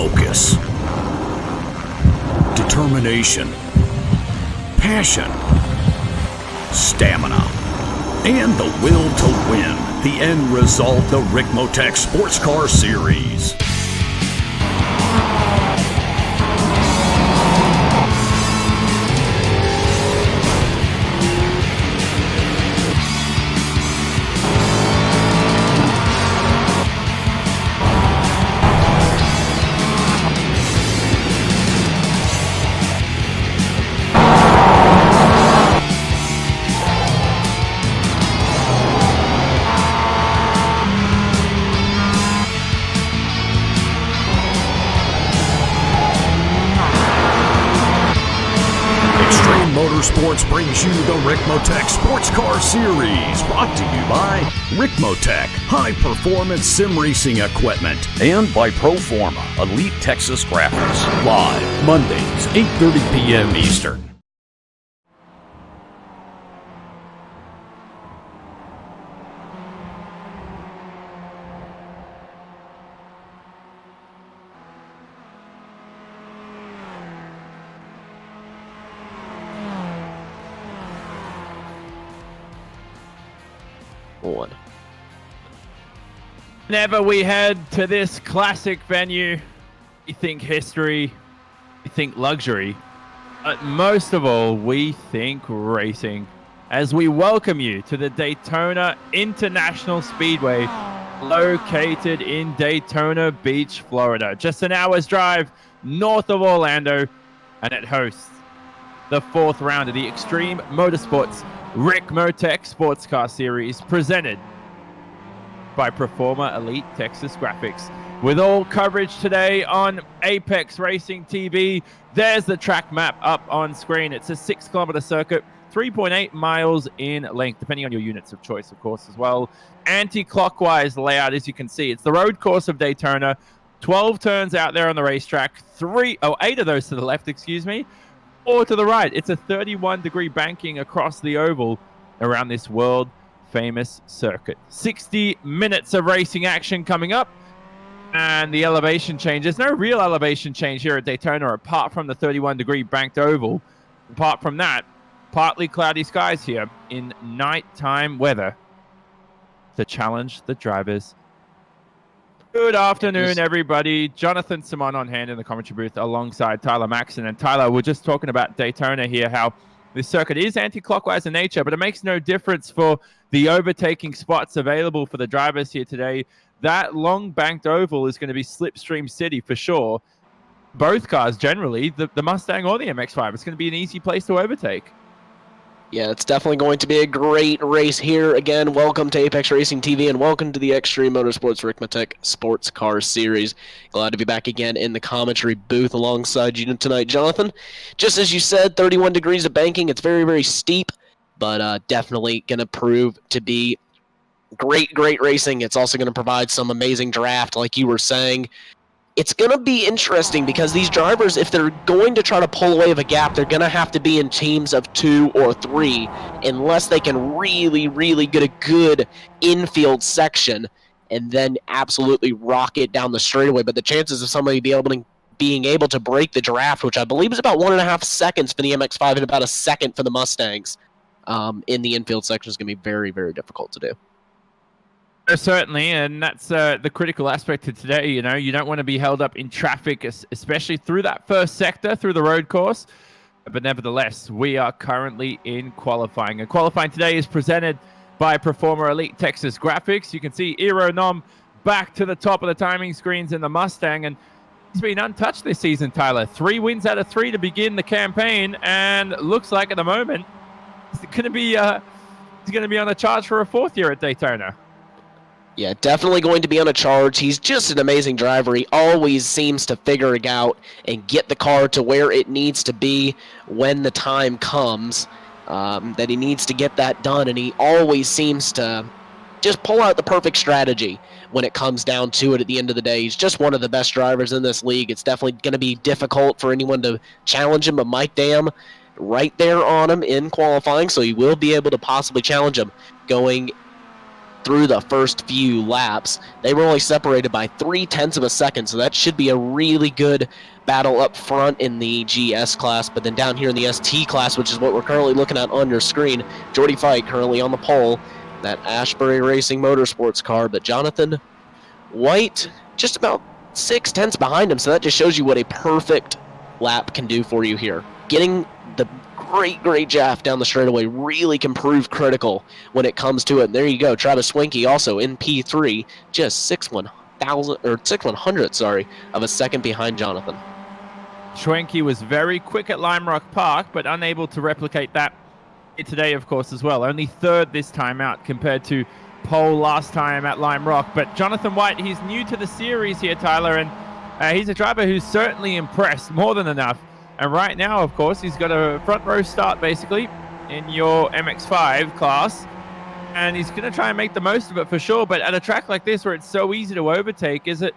focus, determination, passion, stamina, and the will to win. The end result, the Ricmotech Sports Car Series. Motorsports brings you the Ricmotech Sports Car Series, brought to you by Ricmotech, high-performance sim racing equipment, and by Proforma, Elite Texas Graphics, live Mondays, 8:30 p.m. Eastern. Whenever we head to this classic venue, we think history, we think luxury, but most of all, we think racing. As we welcome you to the Daytona International Speedway, located in Daytona Beach, Florida, just an hour's drive north of Orlando, and it hosts the fourth round of the Extreme Motorsports Ricmotech Sports Car Series, presented by Proforma Elite Texas Graphics. With all coverage today on Apex Racing TV, there's the track map up on screen. It's a 6-kilometer circuit, 3.8 miles in length, depending on your units of choice, of course, as well. Anti-clockwise layout, as you can see. It's the road course of Daytona. 12 turns out there on the racetrack. 8 of those to the left, excuse me. 4 to the right. It's a 31-degree banking across the oval around this world famous circuit. 60 minutes of racing action coming up, and the elevation change. There's no real elevation change here at Daytona apart from the 31-degree banked oval. Apart from that, partly cloudy skies here in nighttime weather to challenge the drivers. Good afternoon, everybody. Jonathan Simon on hand in the commentary booth alongside Tyler Maxson. And Tyler, we're just talking about Daytona here, how this circuit is anti-clockwise in nature, but it makes no difference for the overtaking spots available for the drivers here today. That long banked oval is going to be Slipstream City for sure. Both cars generally, the Mustang or the MX-5, it's going to be an easy place to overtake. Yeah, it's definitely going to be a great race here. Again, welcome to Apex Racing TV and welcome to the Extreme Motorsports Ricmotech Sports Car Series. Glad to be back again in the commentary booth alongside you tonight, Jonathan. Just as you said, 31 degrees of banking. It's very, very steep, but definitely going to prove to be great racing. It's also going to provide some amazing draft, like you were saying. It's going to be interesting because these drivers, if they're going to try to pull away of a gap, they're going to have to be in teams of 2 or 3 unless they can really get a good infield section and then absolutely rock it down the straightaway. But the chances of somebody being able to break the draft, which I believe is about 1.5 seconds for the MX-5 and about a second for the Mustangs in the infield section, is going to be very, very difficult to do. Certainly, and that's the critical aspect of today. You know, you don't want to be held up in traffic, especially through that first sector, through the road course. But nevertheless, we are currently in qualifying. And qualifying today is presented by Proforma Elite Texas Graphics. You can see Iro Nom back to the top of the timing screens in the Mustang, and he's been untouched this season, Tyler. 3 wins out of 3 to begin the campaign, and looks like at the moment he's going to be on the charge for a 4th year at Daytona. Yeah, definitely going to be on a charge. He's just an amazing driver. He always seems to figure it out and get the car to where it needs to be when the time comes that he needs to get that done. And he always seems to just pull out the perfect strategy when it comes down to it at the end of the day. He's just one of the best drivers in this league. It's definitely going to be difficult for anyone to challenge him, but Mike Dam right there on him in qualifying, so he will be able to possibly challenge him going through the first few laps. They were only separated by 0.3 of a second, so that should be a really good battle up front in the GS class. But then down here in the ST class, which is what we're currently looking at on your screen, Jordy Fike currently on the pole, that Ashbury Racing Motorsports car. But Jonathan White just about 0.6 behind him, so that just shows you what a perfect lap can do for you here. Getting the great draft down the straightaway really can prove critical when it comes to it. And there you go, Travis Swinky also in P3, just 6/100 of a second behind Jonathan. Schwenke was very quick at Lime Rock Park, but unable to replicate that today, of course, as well. Only third this time out compared to pole last time at Lime Rock. But Jonathan White, he's new to the series here, Tyler, and he's a driver who's certainly impressed more than enough. And right now, of course, he's got a front row start, basically, in your MX-5 class. And he's going to try and make the most of it for sure. But at a track like this, where it's so easy to overtake, is it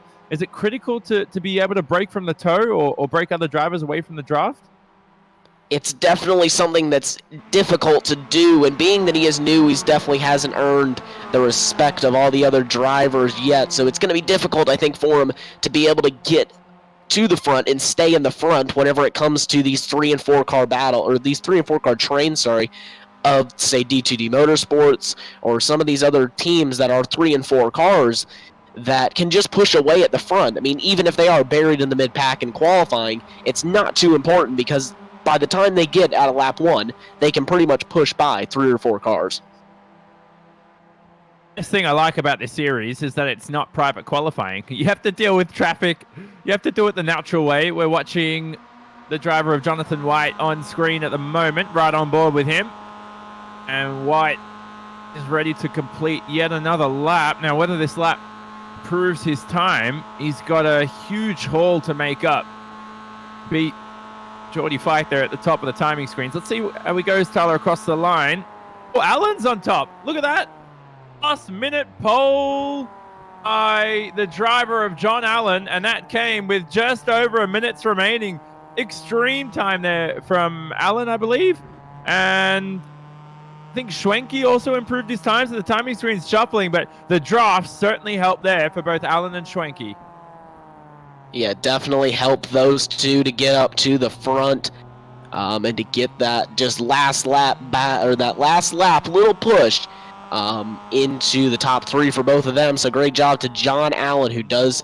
critical to be able to break from the tow or break other drivers away from the draft? It's definitely something that's difficult to do, and being that he is new, he definitely hasn't earned the respect of all the other drivers yet. So it's going to be difficult, I think, for him to be able to get to the front and stay in the front whenever it comes to these 3 and 4 car battle, or these 3 and 4 car trains, of, say, D2D Motorsports or some of these other teams that are 3 and 4 cars that can just push away at the front. I mean, even if they are buried in the mid-pack in qualifying, it's not too important because by the time they get out of lap 1, they can pretty much push by 3 or 4 cars. The thing I like about this series is that it's not private qualifying. You have to deal with traffic. You have to do it the natural way. We're watching the driver of Jonathan White on screen at the moment, right on board with him. And White is ready to complete yet another lap. Now, whether this lap proves his time, he's got a huge haul to make up. Beat Jordy Fike there at the top of the timing screens. Let's see how he goes, Tyler, across the line. Oh, Allen's on top. Look at that. Last minute pole by the driver of John Allen, and that came with just over a minute's remaining. Extreme time there from Allen, I believe. And I think Schwenke also improved his time, so the timing screen's shuffling, but the draft certainly helped there for both Allen and Schwenke. Yeah, definitely help those two to get up to the front and to get that just last lap little push into the top 3 for both of them. So great job to John Allen,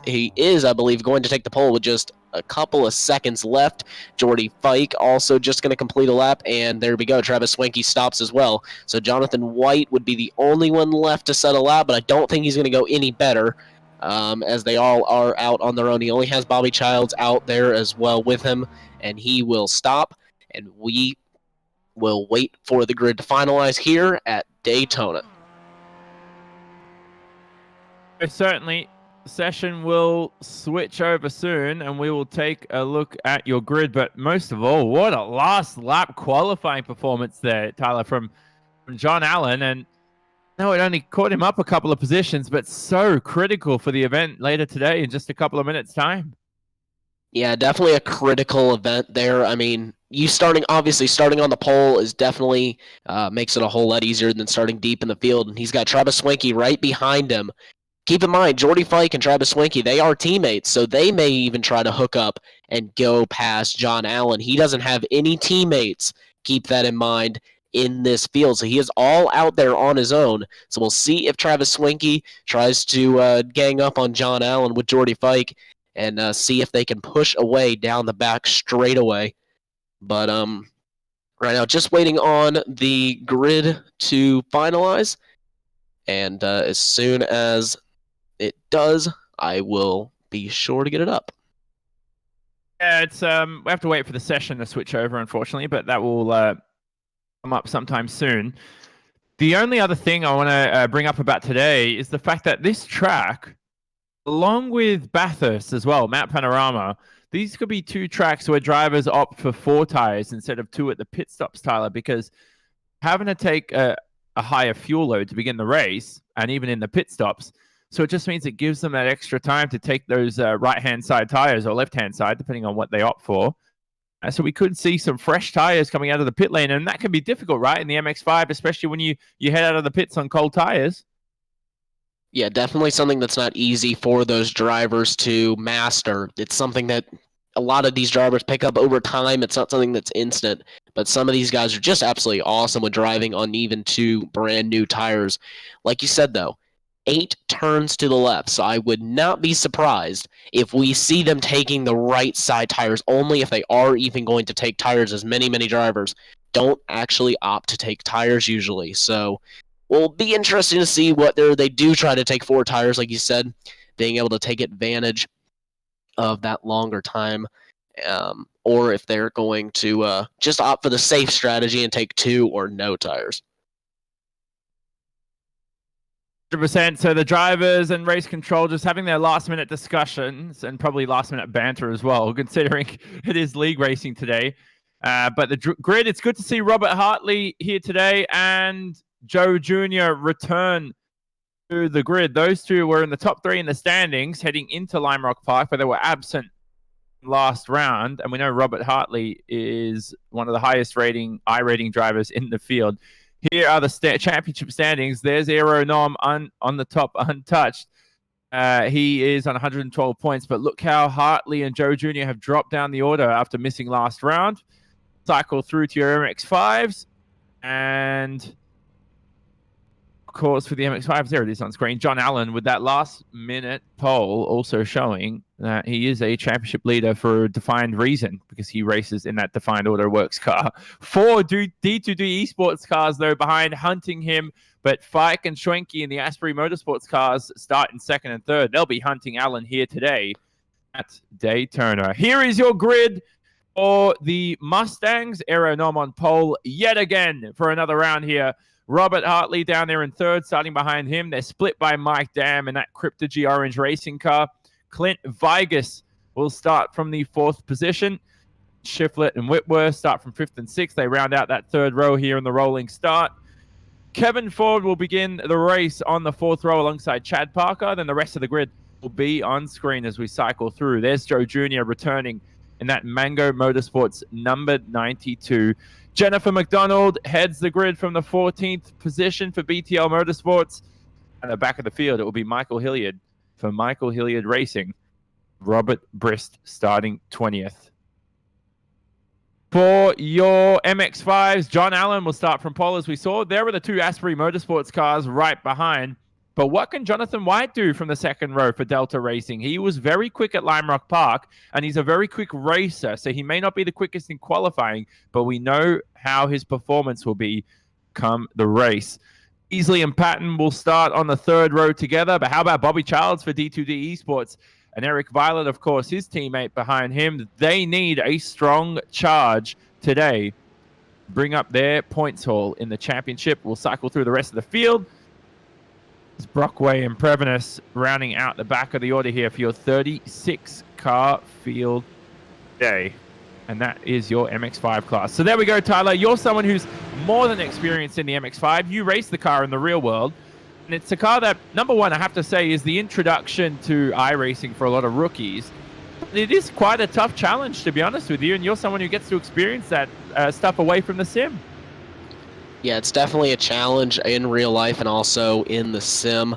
he is, I believe, going to take the pole with just a couple of seconds left. Jordy Fike also just going to complete a lap, and there we go. Travis Swanky stops as well. So Jonathan White would be the only one left to set a lap, but I don't think he's going to go any better. As they all are out on their own. He only has Bobby Childs out there as well with him, and he will stop, and we will wait for the grid to finalize here at Daytona. Certainly, the session will switch over soon, and we will take a look at your grid, but most of all, what a last lap qualifying performance there, Tyler, from John Allen. And no, it only caught him up a couple of positions, but so critical for the event later today in just a couple of minutes' time. Yeah, definitely a critical event there. I mean, starting on the pole is definitely makes it a whole lot easier than starting deep in the field. And he's got Travis Swanky right behind him. Keep in mind, Jordy Fike and Travis Swanky, they are teammates, so they may even try to hook up and go past John Allen. He doesn't have any teammates. Keep that in mind. In this field, so he is all out there on his own. So we'll see if Travis Swinky tries to gang up on John Allen with Jordy Fike and see if they can push away down the back straight away. But right now, just waiting on the grid to finalize, and as soon as it does, I will be sure to get it up. Yeah, it's we have to wait for the session to switch over, unfortunately, but that will come up sometime soon. The only other thing I want to bring up about today is the fact that this track, along with Bathurst as well, Mount Panorama, these could be 2 tracks where drivers opt for 4 tires instead of 2 at the pit stops, Tyler, because having to take a higher fuel load to begin the race and even in the pit stops, so it just means it gives them that extra time to take those right-hand side tires or left-hand side, depending on what they opt for. So we could see some fresh tires coming out of the pit lane, and that can be difficult, right, in the MX-5, especially when you head out of the pits on cold tires. Yeah, definitely something that's not easy for those drivers to master. It's something that a lot of these drivers pick up over time. It's not something that's instant, but some of these guys are just absolutely awesome with driving on even two brand new tires. Like you said, though, 8 turns to the left, so I would not be surprised if we see them taking the right side tires, only if they are even going to take tires, as many drivers don't actually opt to take tires usually. So will be interesting to see whether they do try to take 4 tires, like you said, being able to take advantage of that longer time, or if they're going to just opt for the safe strategy and take 2 or no tires. 100%. So the drivers and race control just having their last-minute discussions and probably last-minute banter as well, considering it is league racing today. But the grid, it's good to see Robert Hartley here today and Joe Jr. return to the grid. Those two were in the top 3 in the standings heading into Lime Rock Park, but they were absent last round. And we know Robert Hartley is one of the highest rating iRating drivers in the field. Here are the championship standings. There's Aero Nom on the top, untouched. He is on 112 points, but look how Hartley and Joe Jr. have dropped down the order after missing last round. Cycle through to your MX-5s, and of course for the MX-5s, there it is on screen. John Allen with that last-minute pole, also showing that he is a championship leader for a defined reason, because he races in that defined auto works car. 4 D2D esports cars, though, behind, hunting him, but Fike and Schwenke in the Asbury Motorsports cars start in 2nd and 3rd. They'll be hunting Allen here today at Daytona. Here is your grid for the Mustangs. Aero Nom on pole yet again for another round here. Robert Hartley down there in 3rd, starting behind him. They're split by Mike Dam in that Cryptogy orange racing car. Clint Vigas will start from the 4th position. Shiflett and Whitworth start from 5th and 6th. They round out that 3rd row here in the rolling start. Kevin Ford will begin the race on the 4th row alongside Chad Parker. Then the rest of the grid will be on screen as we cycle through. There's Joe Jr. returning in that Mango Motorsports number 92. Jennifer McDonald heads the grid from the 14th position for BTL Motorsports. At the back of the field, it will be Michael Hilliard for Michael Hilliard Racing. Robert Brist starting 20th. For your MX-5s, John Allen will start from pole, as we saw. There were the 2 Asbury Motorsports cars right behind. But what can Jonathan White do from the 2nd row for Delta Racing? He was very quick at Lime Rock Park, and he's a very quick racer, so he may not be the quickest in qualifying, but we know how his performance will be come the race. Easley and Patton will start on the 3rd row together, but how about Bobby Childs for D2D Esports? And Eric Violet, of course, his teammate behind him. They need a strong charge today. Bring up their points haul in the championship. We'll cycle through the rest of the field. Brockway and Prevenus rounding out the back of the order here for your 36-car field day. And that is your MX-5 class. So there we go, Tyler. You're someone who's more than experienced in the MX-5. You race the car in the real world. And it's a car that, number one, I have to say, is the introduction to iRacing for a lot of rookies. It is quite a tough challenge, to be honest with you. And you're someone who gets to experience that stuff away from the sim. Yeah, it's definitely a challenge in real life and also in the sim.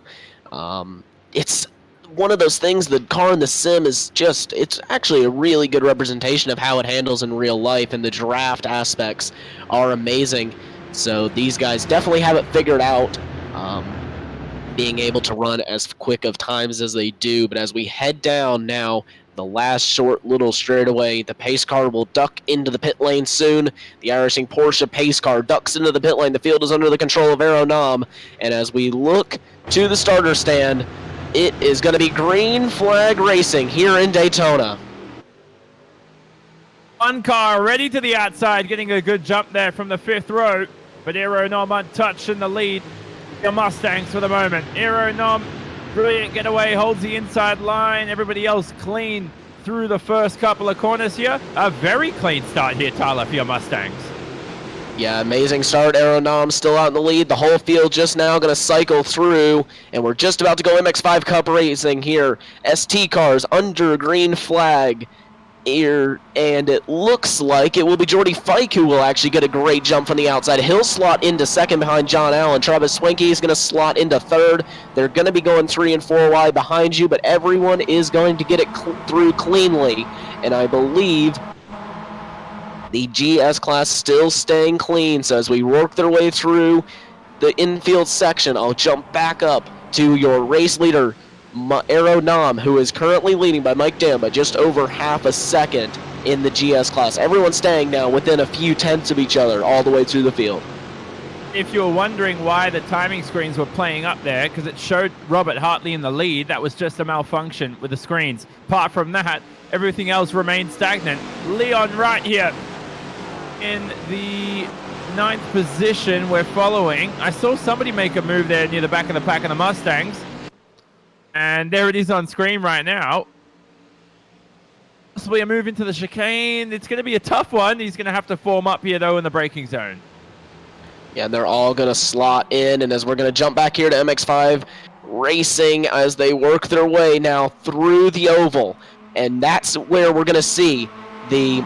It's one of those things, the car in the sim is just, it's actually a really good representation of how it handles in real life, and the draft aspects are amazing. So these guys definitely have it figured out, being able to run as quick of times as they do. But as we head down now, the last short little straightaway, the pace car will duck into the pit lane soon. The iRacing Porsche pace car ducks into the pit lane. The field is under the control of Aero Nom. And as we look to the starter stand, it is going to be green flag racing here in Daytona. One car ready to the outside, getting a good jump there from the 5th row. But Aero Nom untouched in the lead. The Mustangs for the moment. Aero Nom, brilliant getaway, holds the inside line. Everybody else clean through the first couple of corners here. A very clean start here, Tyler, for your Mustangs. Yeah, amazing start. Aero Nom still out in the lead. The whole field just now going to cycle through, and we're just about to go MX-5 Cup racing here. ST cars under green flag. here, and it looks like it will be Jordy Fike who will actually get a great jump from the outside. He'll slot into second behind John Allen. Travis Swanky is going to slot into third. They're going to be going 3 and 4 wide behind you, but everyone is going to get it through cleanly, and I believe the GS class still staying clean. So as we work their way through the infield section, I'll jump back up to your race leader, Aero Nam, who is currently leading by Mike Dam by just over half a second in the GS class. Everyone's staying now within a few tenths of each other all the way through the field. If you were wondering why the timing screens were playing up there, because it showed Robert Hartley in the lead, that was just a malfunction with the screens. Apart from that, everything else remained stagnant. Leon Wright here in the 9th position we're following. I saw somebody make a move there near the back of the pack of the Mustangs. And there it is on screen right now. Possibly a move into the chicane. It's going to be a tough one. He's going to have to form up here, though, in the braking zone. Yeah, they're all going to slot in. And as we're going to jump back here to MX5 Racing as they work their way now through the oval. And that's where we're going to see the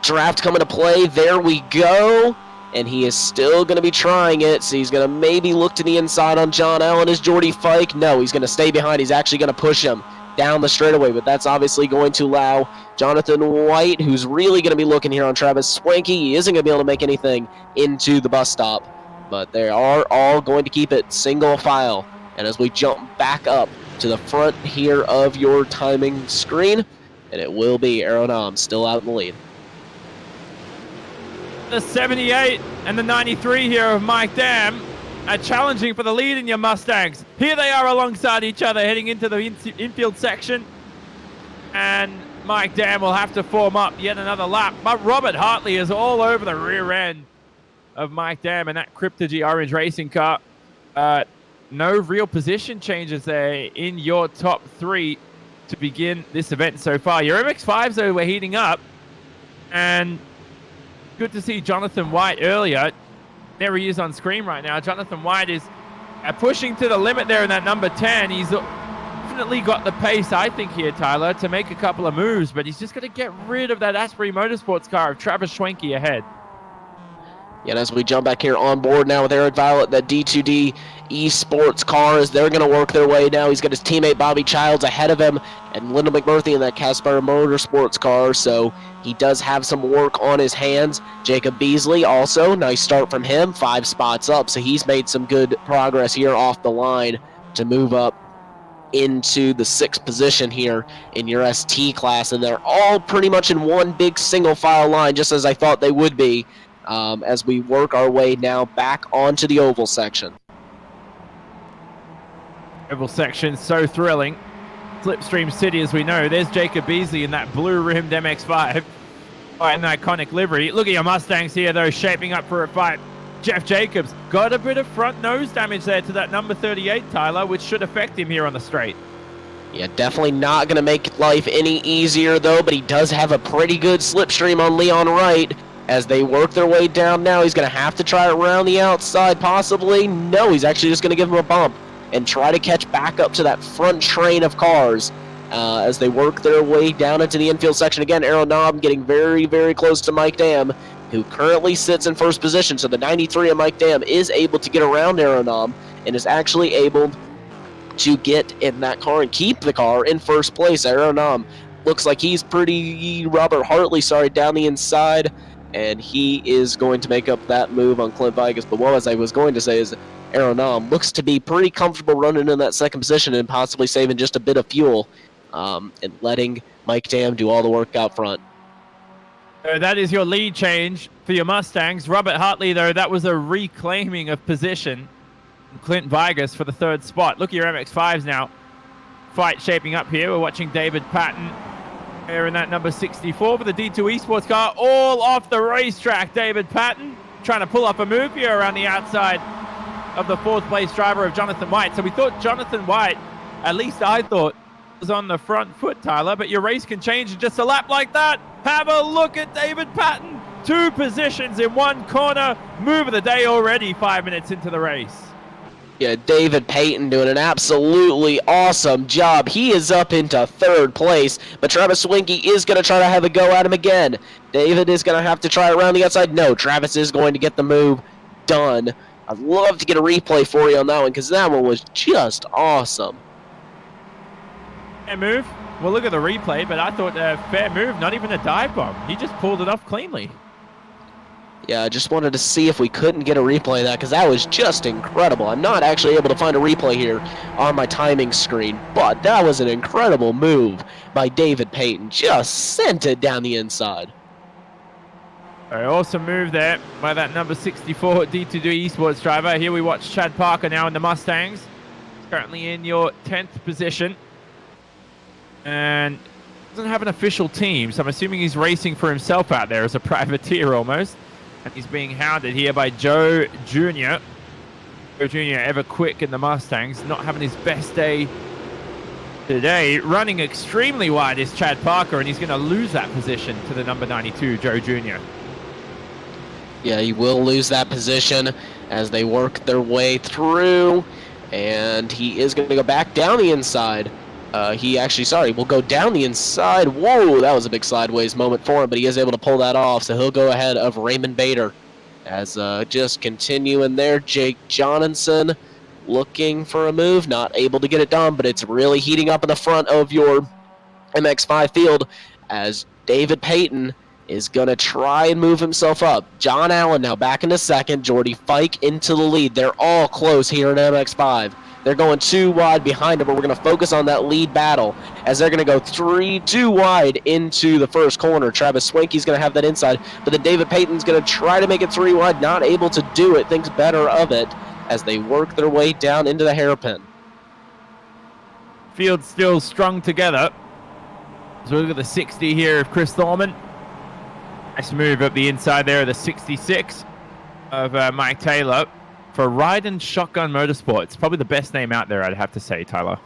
draft come into play. There we go. And he is still going to be trying it, so he's going to maybe look to the inside on John Allen. Is Jordy Fike? No, he's going to stay behind. He's actually going to push him down the straightaway, but that's obviously going to allow Jonathan White, who's really going to be looking here on Travis Swanky. He isn't going to be able to make anything into the bus stop, but they are all going to keep it single file. And as we jump back up to the front here of your timing screen, and it will be Aeronam still out in the lead. The 78 and the 93 here of Mike Dam are challenging for the lead in your Mustangs. Here they are alongside each other heading into the infield section. And Mike Dam will have to form up yet another lap. But Robert Hartley is all over the rear end of Mike Dam in that Cryptogy orange racing car. No real position changes there in your top 3 to begin this event so far. Your MX-5s, though, were heating up. And good to see Jonathan White earlier. There he is on screen right now. Jonathan White is pushing to the limit there in that number 10. He's definitely got the pace, I think, here, Tyler, to make a couple of moves, but he's just going to get rid of that Asbury Motorsports car of Travis Schwenke ahead. Yeah, and as we jump back here on board now with Eric Violet, that D2D esports car, as they're going to work their way now. He's got his teammate Bobby Childs ahead of him, and Lyndon McMurphy in that Casper Motorsports car, so he does have some work on his hands. Jacob Beasley also, nice start from him, 5 spots up, so he's made some good progress here off the line to move up into the 6th position here in your ST class, and they're all pretty much in one big single file line, just as I thought they would be, as we work our way now back onto the oval section. Oval section, so thrilling. Slipstream City, as we know. There's Jacob Beasley in that blue-rimmed MX-5. An iconic livery. Look at your Mustangs here, though, shaping up for a fight. Jeff Jacobs got a bit of front nose damage there to that number 38, Tyler, which should affect him here on the straight. Yeah, definitely not going to make life any easier, though, but he does have a pretty good slipstream on Leon Wright. As they work their way down now, he's going to have to try it around the outside, possibly. No, he's actually just going to give him a bump and try to catch back up to that front train of cars as they work their way down into the infield section. Again, Aeronam getting very, very close to Mike Dam, who currently sits in first position. So the 93 of Mike Dam is able to get around Aeronam and is actually able to get in that car and keep the car in first place. Aeronam looks like he's pretty Robert Hartley, down the inside. And he is going to make up that move on Clint Vigas. But what as I was going to say is Aeronam looks to be pretty comfortable running in that 2nd position and possibly saving just a bit of fuel and letting Mike Dam do all the work out front. So that is your lead change for your Mustangs. Robert Hartley, though, that was a reclaiming of position. Clint Vigas for the 3rd spot. Look at your MX-5s now. Fight shaping up here. We're watching David Patton here in that number 64 for the D2 Esports car, all off the racetrack. David Patton trying to pull up a move here around the outside of the 4th place driver of Jonathan White. So we thought Jonathan White, at least I thought, was on the front foot, Tyler, but your race can change in just a lap like that. Have a look at David Patton. 2 positions in 1 corner. Move of the day already 5 minutes into the race. Yeah, David Payton doing an absolutely awesome job. He is up into third place, but Travis Swinky is going to try to have a go at him again. David is going to have to try around the outside. No, Travis is going to get the move done. I'd love to get a replay for you on that one because that one was just awesome. Fair move. Well, look at the replay, but I thought fair move, not even a dive bomb. He just pulled it off cleanly. Yeah, I just wanted to see if we couldn't get a replay of that because that was just incredible. I'm not actually able to find a replay here on my timing screen, but that was an incredible move by David Payton. Just sent it down the inside. Very awesome move there by that number 64 D2D esports driver. Here we watch Chad Parker now in the Mustangs. Currently in your 10th position. And doesn't have an official team, so I'm assuming he's racing for himself out there as a privateer almost. And he's being hounded here by Joe Jr. Joe Jr. ever quick in the Mustangs, not having his best day today. Running extremely wide is Chad Parker, and he's going to lose that position to the number 92, Joe Jr. Yeah, he will lose that position as they work their way through, and he is going to go back down the inside. Will go down the inside. Whoa, that was a big sideways moment for him, but he is able to pull that off, so he'll go ahead of Raymond Bader. As just continuing there, Jake Johnson looking for a move, not able to get it done, but it's really heating up in the front of your MX5 field as David Payton is going to try and move himself up. John Allen now back into second, Jordy Fike into the lead. They're all close here in MX5. They're going 2 wide behind him, but we're going to focus on that lead battle as they're going to go 2 wide into the first corner. Travis Swanky's going to have that inside, but then David Payton's going to try to make it 3 wide, not able to do it, thinks better of it as they work their way down into the hairpin. Field still strung together. So look at the 60 here of Chris Thorman. Nice move up the inside there of the 66 of Mike Taylor. For Ride Shotgun Motorsports, probably the best name out there, I'd have to say, Tyler.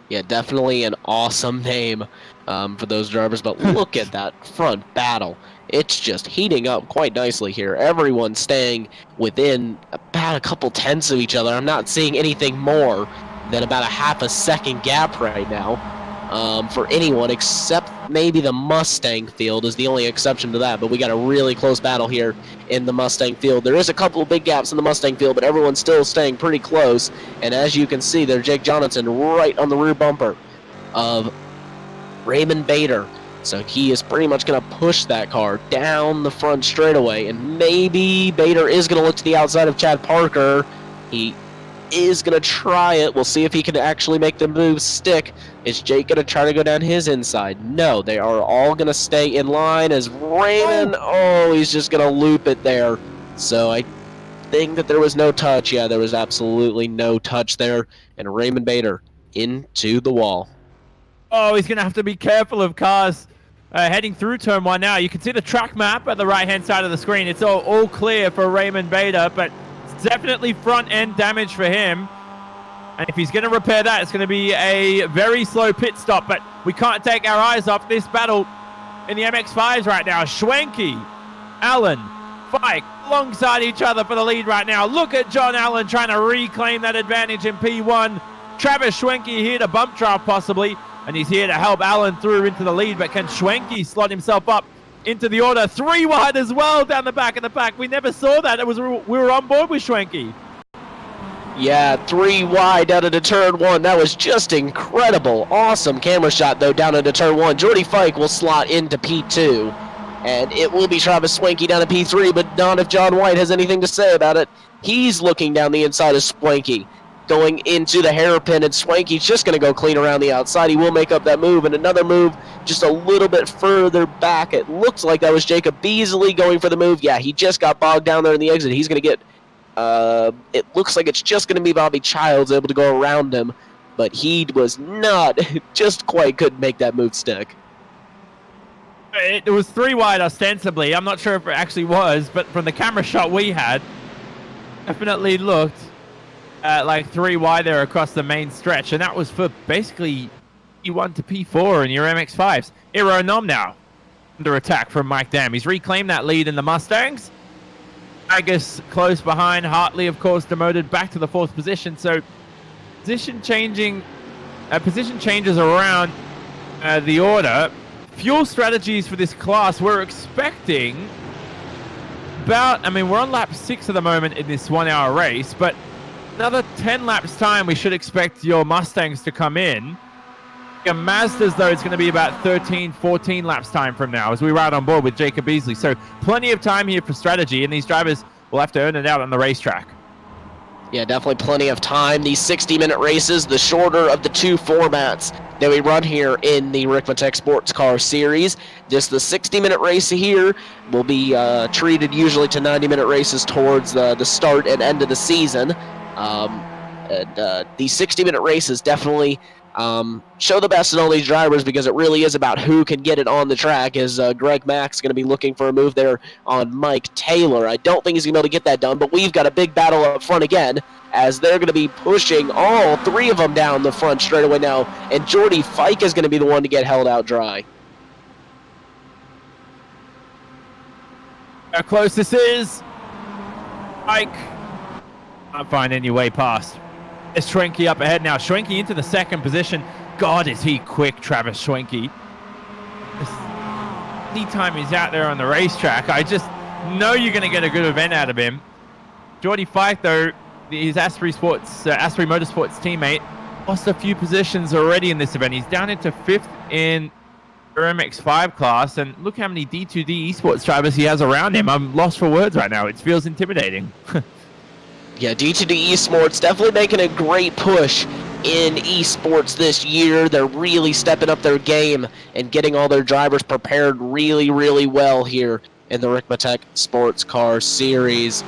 Yeah, definitely an awesome name for those drivers, but look at that front battle. It's just heating up quite nicely here. Everyone's staying within about a couple tenths of each other. I'm not seeing anything more than about a half a second gap right now for anyone except maybe the Mustang field is the only exception to that, but we got a really close battle here in the Mustang field. There is a couple of big gaps in the Mustang field, but everyone's still staying pretty close, and as you can see there, Jake Johnson right on the rear bumper of Raymond Bader. So he is pretty much going to push that car down the front straightaway, and maybe Bader is going to look to the outside of Chad Parker. He is going to try it. We'll see if he can actually make the move stick. Is Jake going to try to go down his inside? No, they are all going to stay in line as Raymond, he's just going to loop it there. So I think that there was no touch. Yeah, there was absolutely no touch there. And Raymond Bader into the wall. Oh, he's going to have to be careful of cars heading through turn 1 now. You can see the track map at the right-hand side of the screen. It's all clear for Raymond Bader, but it's definitely front-end damage for him. And if he's going to repair that, it's going to be a very slow pit stop. But we can't take our eyes off this battle in the MX-5s right now. Schwenke, Allen, Fike alongside each other for the lead right now. Look at John Allen trying to reclaim that advantage in P1. Travis Schwenke here to bump draft possibly. And he's here to help Allen through into the lead. But can Schwenke slot himself up into the order? 3 wide as well down the back of the pack. We never saw that. We were on board with Schwenke. Yeah, 3 wide down into turn 1. That was just incredible. Awesome camera shot, though, down into turn 1. Jordy Fike will slot into P2. And it will be Travis Swanky down to P3, but not if John White has anything to say about it. He's looking down the inside of Swanky, going into the hairpin, and Swanky's just going to go clean around the outside. He will make up that move, and another move just a little bit further back. It looks like that was Jacob Beasley going for the move. Yeah, he just got bogged down there in the exit. He's going to get... it looks like it's just going to be Bobby Childs able to go around him, but he was not, just quite couldn't make that move stick. It was 3 wide ostensibly. I'm not sure if it actually was, but from the camera shot we had, definitely looked like 3 wide there across the main stretch, and that was for basically P1 to P4 in your MX-5s. Aeronom now under attack from Mike Dam. He's reclaimed that lead in the Mustangs. Agus close behind. Hartley, of course, demoted back to the 4th position. So position changes around the order. Fuel strategies for this class, we're expecting we're on lap 6 at the moment in this 1 hour race, but another 10 laps time, we should expect your Mustangs to come in. Your Mazdas, though, it's going to be about 13, 14 laps time from now as we ride on board with Jacob Beasley. So plenty of time here for strategy, and these drivers will have to earn it out on the racetrack. Yeah, definitely plenty of time. These 60-minute races, the shorter of the 2 formats that we run here in the Ricmotech Sports Car Series. Just the 60-minute race here will be treated usually to 90-minute races towards the start and end of the season. These 60-minute races definitely show the best in all these drivers because it really is about who can get it on the track, as Greg Mack's going to be looking for a move there on Mike Taylor. I don't think he's going to be able to get that done, but we've got a big battle up front again as they're going to be pushing all 3 of them down the front straightaway now, and Jordy Fike is going to be the one to get held out dry. How close this is. Fike can't find any way past. It's Schwenke up ahead now. Schwenke into the 2nd position. God, is he quick, Travis Schwenke. Anytime he's out there on the racetrack, I just know you're going to get a good event out of him. Jordy Fike, though, his Asprey Motorsports teammate, lost a few positions already in this event. He's down into 5th in the MX5 class, and look how many D2D esports drivers he has around him. I'm lost for words right now. It feels intimidating. Yeah, D2D Esports definitely making a great push in esports this year. They're really stepping up their game and getting all their drivers prepared really, really well here in the Ricmotech Sports Car Series.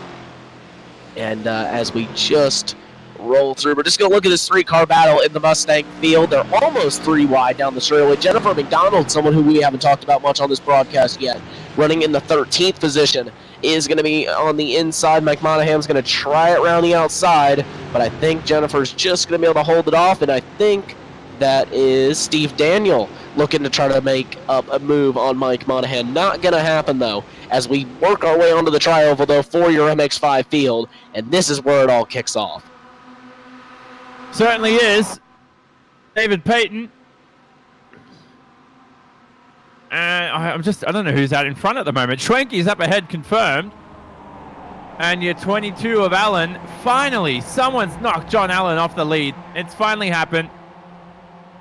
And as we just roll through, we're just going to look at this 3-car battle in the Mustang field. They're almost 3 wide down the straightaway. Jennifer McDonald, someone who we haven't talked about much on this broadcast yet, running in the 13th position, is going to be on the inside. Mike Monahan's going to try it around the outside, but I think Jennifer's just going to be able to hold it off, and I think that is Steve Daniel looking to try to make up a move on Mike Monahan. Not going to happen, though, as we work our way onto the tri-oval, though, for your MX5 field, and this is where it all kicks off. Certainly is. David Payton. I don't know who's out in front at the moment. Schwenke's up ahead, confirmed. And your 22 of Allen. Finally, someone's knocked John Allen off the lead. It's finally happened.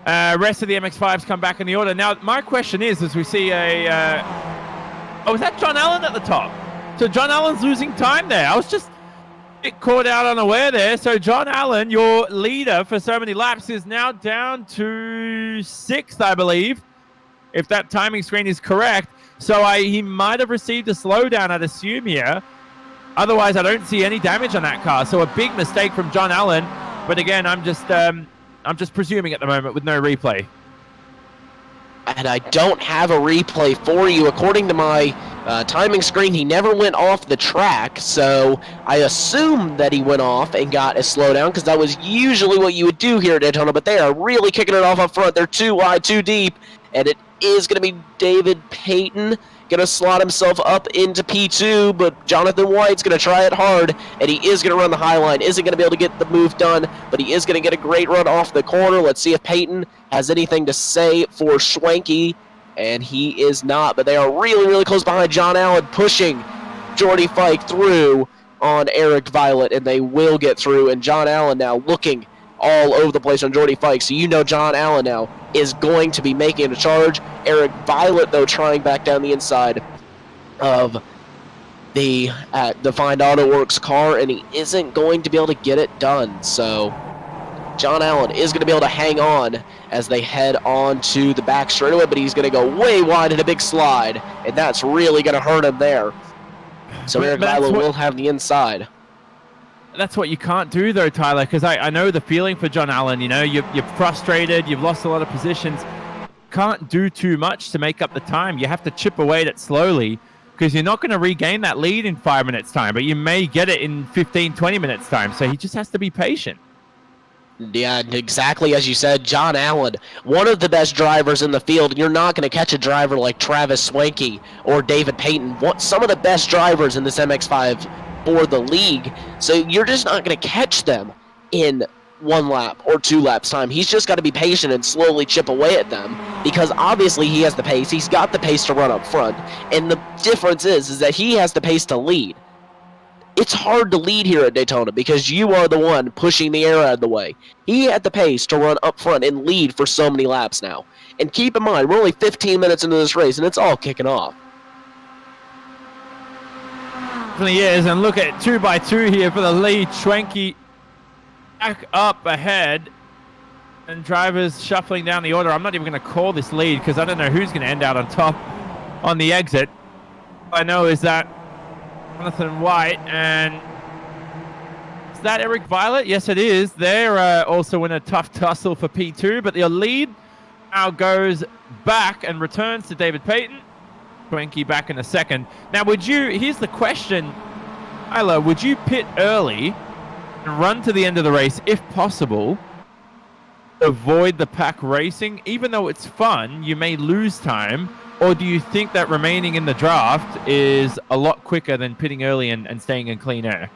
Rest of the MX5s come back in the order. Now, my question is, as we see is that John Allen at the top? So John Allen's losing time there. I was just caught out unaware there. So John Allen, your leader for so many laps, is now down to 6th, I believe, if that timing screen is correct. So he might have received a slowdown, I'd assume here. Otherwise, I don't see any damage on that car. So a big mistake from John Allen. But again, I'm just presuming at the moment with no replay. And I don't have a replay for you. According to my timing screen, he never went off the track, so I assume that he went off and got a slowdown, because that was usually what you would do here at Daytona, but they are really kicking it off up front. They're 2 wide, 2 deep, and it is going to be David Payton going to slot himself up into P2, but Jonathan White's going to try it hard, and he is going to run the high line. Isn't going to be able to get the move done, but he is going to get a great run off the corner. Let's see if Payton has anything to say for Schwenke, and he is not, but they are really, really close behind John Allen, pushing Jordy Fike through on Eric Violet, and they will get through, and John Allen now looking all over the place on Jordy Fike, so you know John Allen now is going to be making a charge. Eric Violet, though, trying back down the inside of the Defined Auto Works car, and he isn't going to be able to get it done. So John Allen is going to be able to hang on as they head on to the back straightaway, but he's going to go way wide in a big slide, and that's really going to hurt him there. So Eric Violet will have the inside. That's what you can't do, though, Tyler, because I know the feeling for John Allen. You know, you're frustrated. You've lost a lot of positions. Can't do too much to make up the time. You have to chip away at it slowly, because you're not going to regain that lead in 5 minutes' time, but you may get it in 15, 20 minutes' time. So he just has to be patient. Yeah, exactly as you said, John Allen, one of the best drivers in the field, and you're not going to catch a driver like Travis Schwenke or David Payton. Some of the best drivers in this MX5 for the league. So you're just not going to catch them in 1 lap or 2 laps time. He's just got to be patient and slowly chip away at them, because obviously he has the pace. He's got the pace to run up front, and the difference is that he has the pace to lead. It's hard to lead here at Daytona because you are the one pushing the air out of the way. He had the pace to run up front and lead for so many laps now. And keep in mind, we're only 15 minutes into this race, and it's all kicking off. Definitely is, and look at 2x2 here for the lead. Schwenke back up ahead, and drivers shuffling down the order. I'm not even going to call this lead because I don't know who's going to end out on top on the exit. All I know is that Jonathan White and is that Eric Violet? Yes, it is. They're also in a tough tussle for P2, but the lead now goes back and returns to David Payton. Schwenke back in a second. Now, here's the question, Isla, would you pit early and run to the end of the race if possible, avoid the pack racing? Even though it's fun, you may lose time. Or do you think that remaining in the draft is a lot quicker than pitting early and staying in clean air?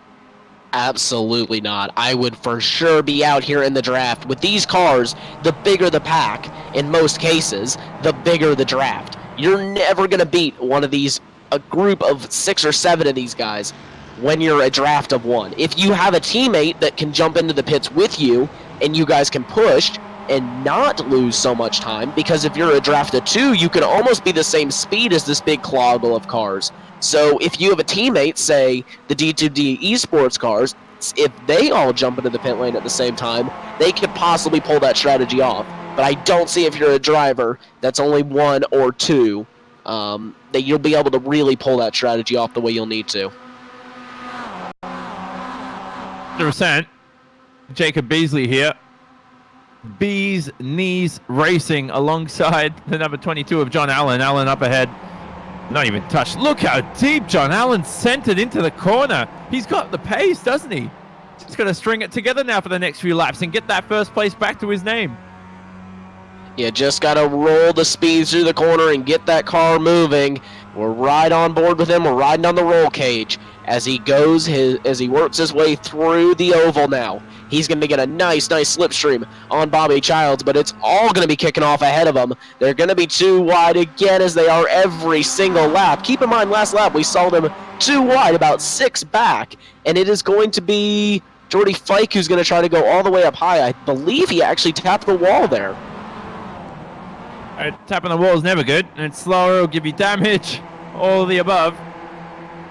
Absolutely not. I would for sure be out here in the draft. With these cars, the bigger the pack, in most cases, the bigger the draft. You're never going to beat one of these, a group of 6 or 7 of these guys, when you're a draft of 1. If you have a teammate that can jump into the pits with you, and you guys can push and not lose so much time, because if you're a draft of 2, you can almost be the same speed as this big cloggle of cars. So if you have a teammate, say the D2D esports cars, if they all jump into the pit lane at the same time, they could possibly pull that strategy off. But I don't see, if you're a driver that's only 1 or 2, that you'll be able to really pull that strategy off the way you'll need to. 100%. Jacob Beasley here. Bees Knees Racing alongside the number 22 of John Allen. Allen up ahead. Not even touched. Look how deep John Allen sent it into the corner. He's got the pace, doesn't he? He's going to string it together now for the next few laps and get that first place back to his name. You just got to roll the speeds through the corner and get that car moving. We're right on board with him. We're riding on the roll cage as he goes, as he works his way through the oval now. He's going to get a nice slipstream on Bobby Childs, but it's all going to be kicking off ahead of him. They're going to be too wide again, as they are every single lap. Keep in mind, last lap we saw them too wide, about 6 back, and it is going to be Jordy Fike who's going to try to go all the way up high. I believe he actually tapped the wall there. Tapping the wall is never good, and it's slower, it'll give you damage, all of the above.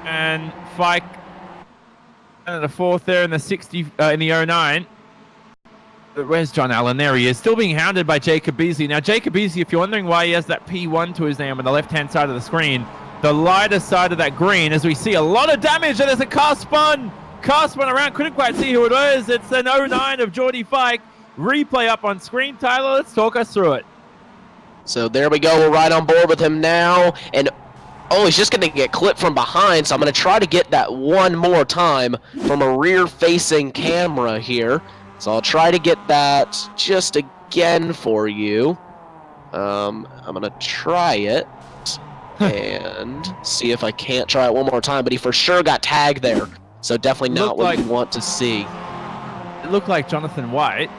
And Fike at the 4th there in the 60, in the 09. But where's John Allen? There he is, still being hounded by Jacob Beasley. Now, Jacob Beasley, if you're wondering why he has that P1 to his name on the left-hand side of the screen, the lighter side of that green, as we see a lot of damage, and there's a car spun around, couldn't quite see who it was. It's an 09 of Jordy Fike. Replay up on screen. Tyler, let's talk us through it. So there we go. We're right on board with him now. And, oh, he's just going to get clipped from behind. So I'm going to try to get that one more time from a rear-facing camera here. So I'll try to get that just again for you. I'm going to try it and see if I can't try it one more time. But he for sure got tagged there. So definitely not what you want to see. It looked like Jonathan White.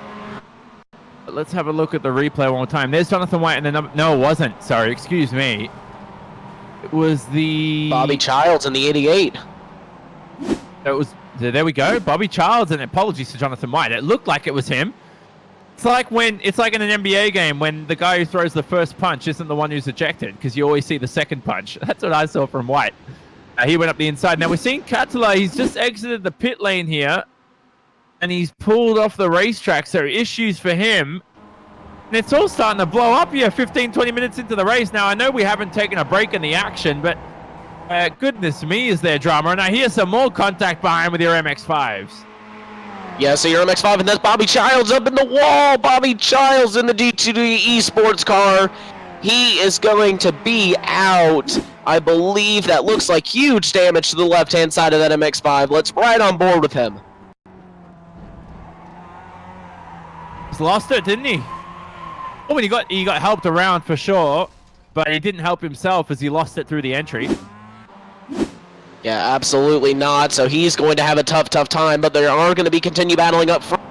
But let's have a look at the replay one more time. There's Jonathan White and the number... No, it wasn't. Sorry, excuse me. It was the... Bobby Childs in the 88. It was... There we go. Bobby Childs, and apologies to Jonathan White. It looked like it was him. It's like in an NBA game when the guy who throws the first punch isn't the one who's ejected, because you always see the second punch. That's what I saw from White. He went up the inside. Now we're seeing Katala. He's just exited the pit lane here, and he's pulled off the racetrack, so issues for him. And it's all starting to blow up here 15, 20 minutes into the race. Now, I know we haven't taken a break in the action, but goodness me, is there drama. And I hear some more contact behind with your MX-5s. Yeah, so your MX-5, and that's Bobby Childs up in the wall. Bobby Childs in the D2D esports car. He is going to be out. I believe that looks like huge damage to the left-hand side of that MX-5. Let's ride on board with him. He's lost it, didn't he? Oh, and he got helped around for sure, but he didn't help himself as he lost it through the entry. Yeah, absolutely not. So he's going to have a tough time, but there are going to be continue battling up front.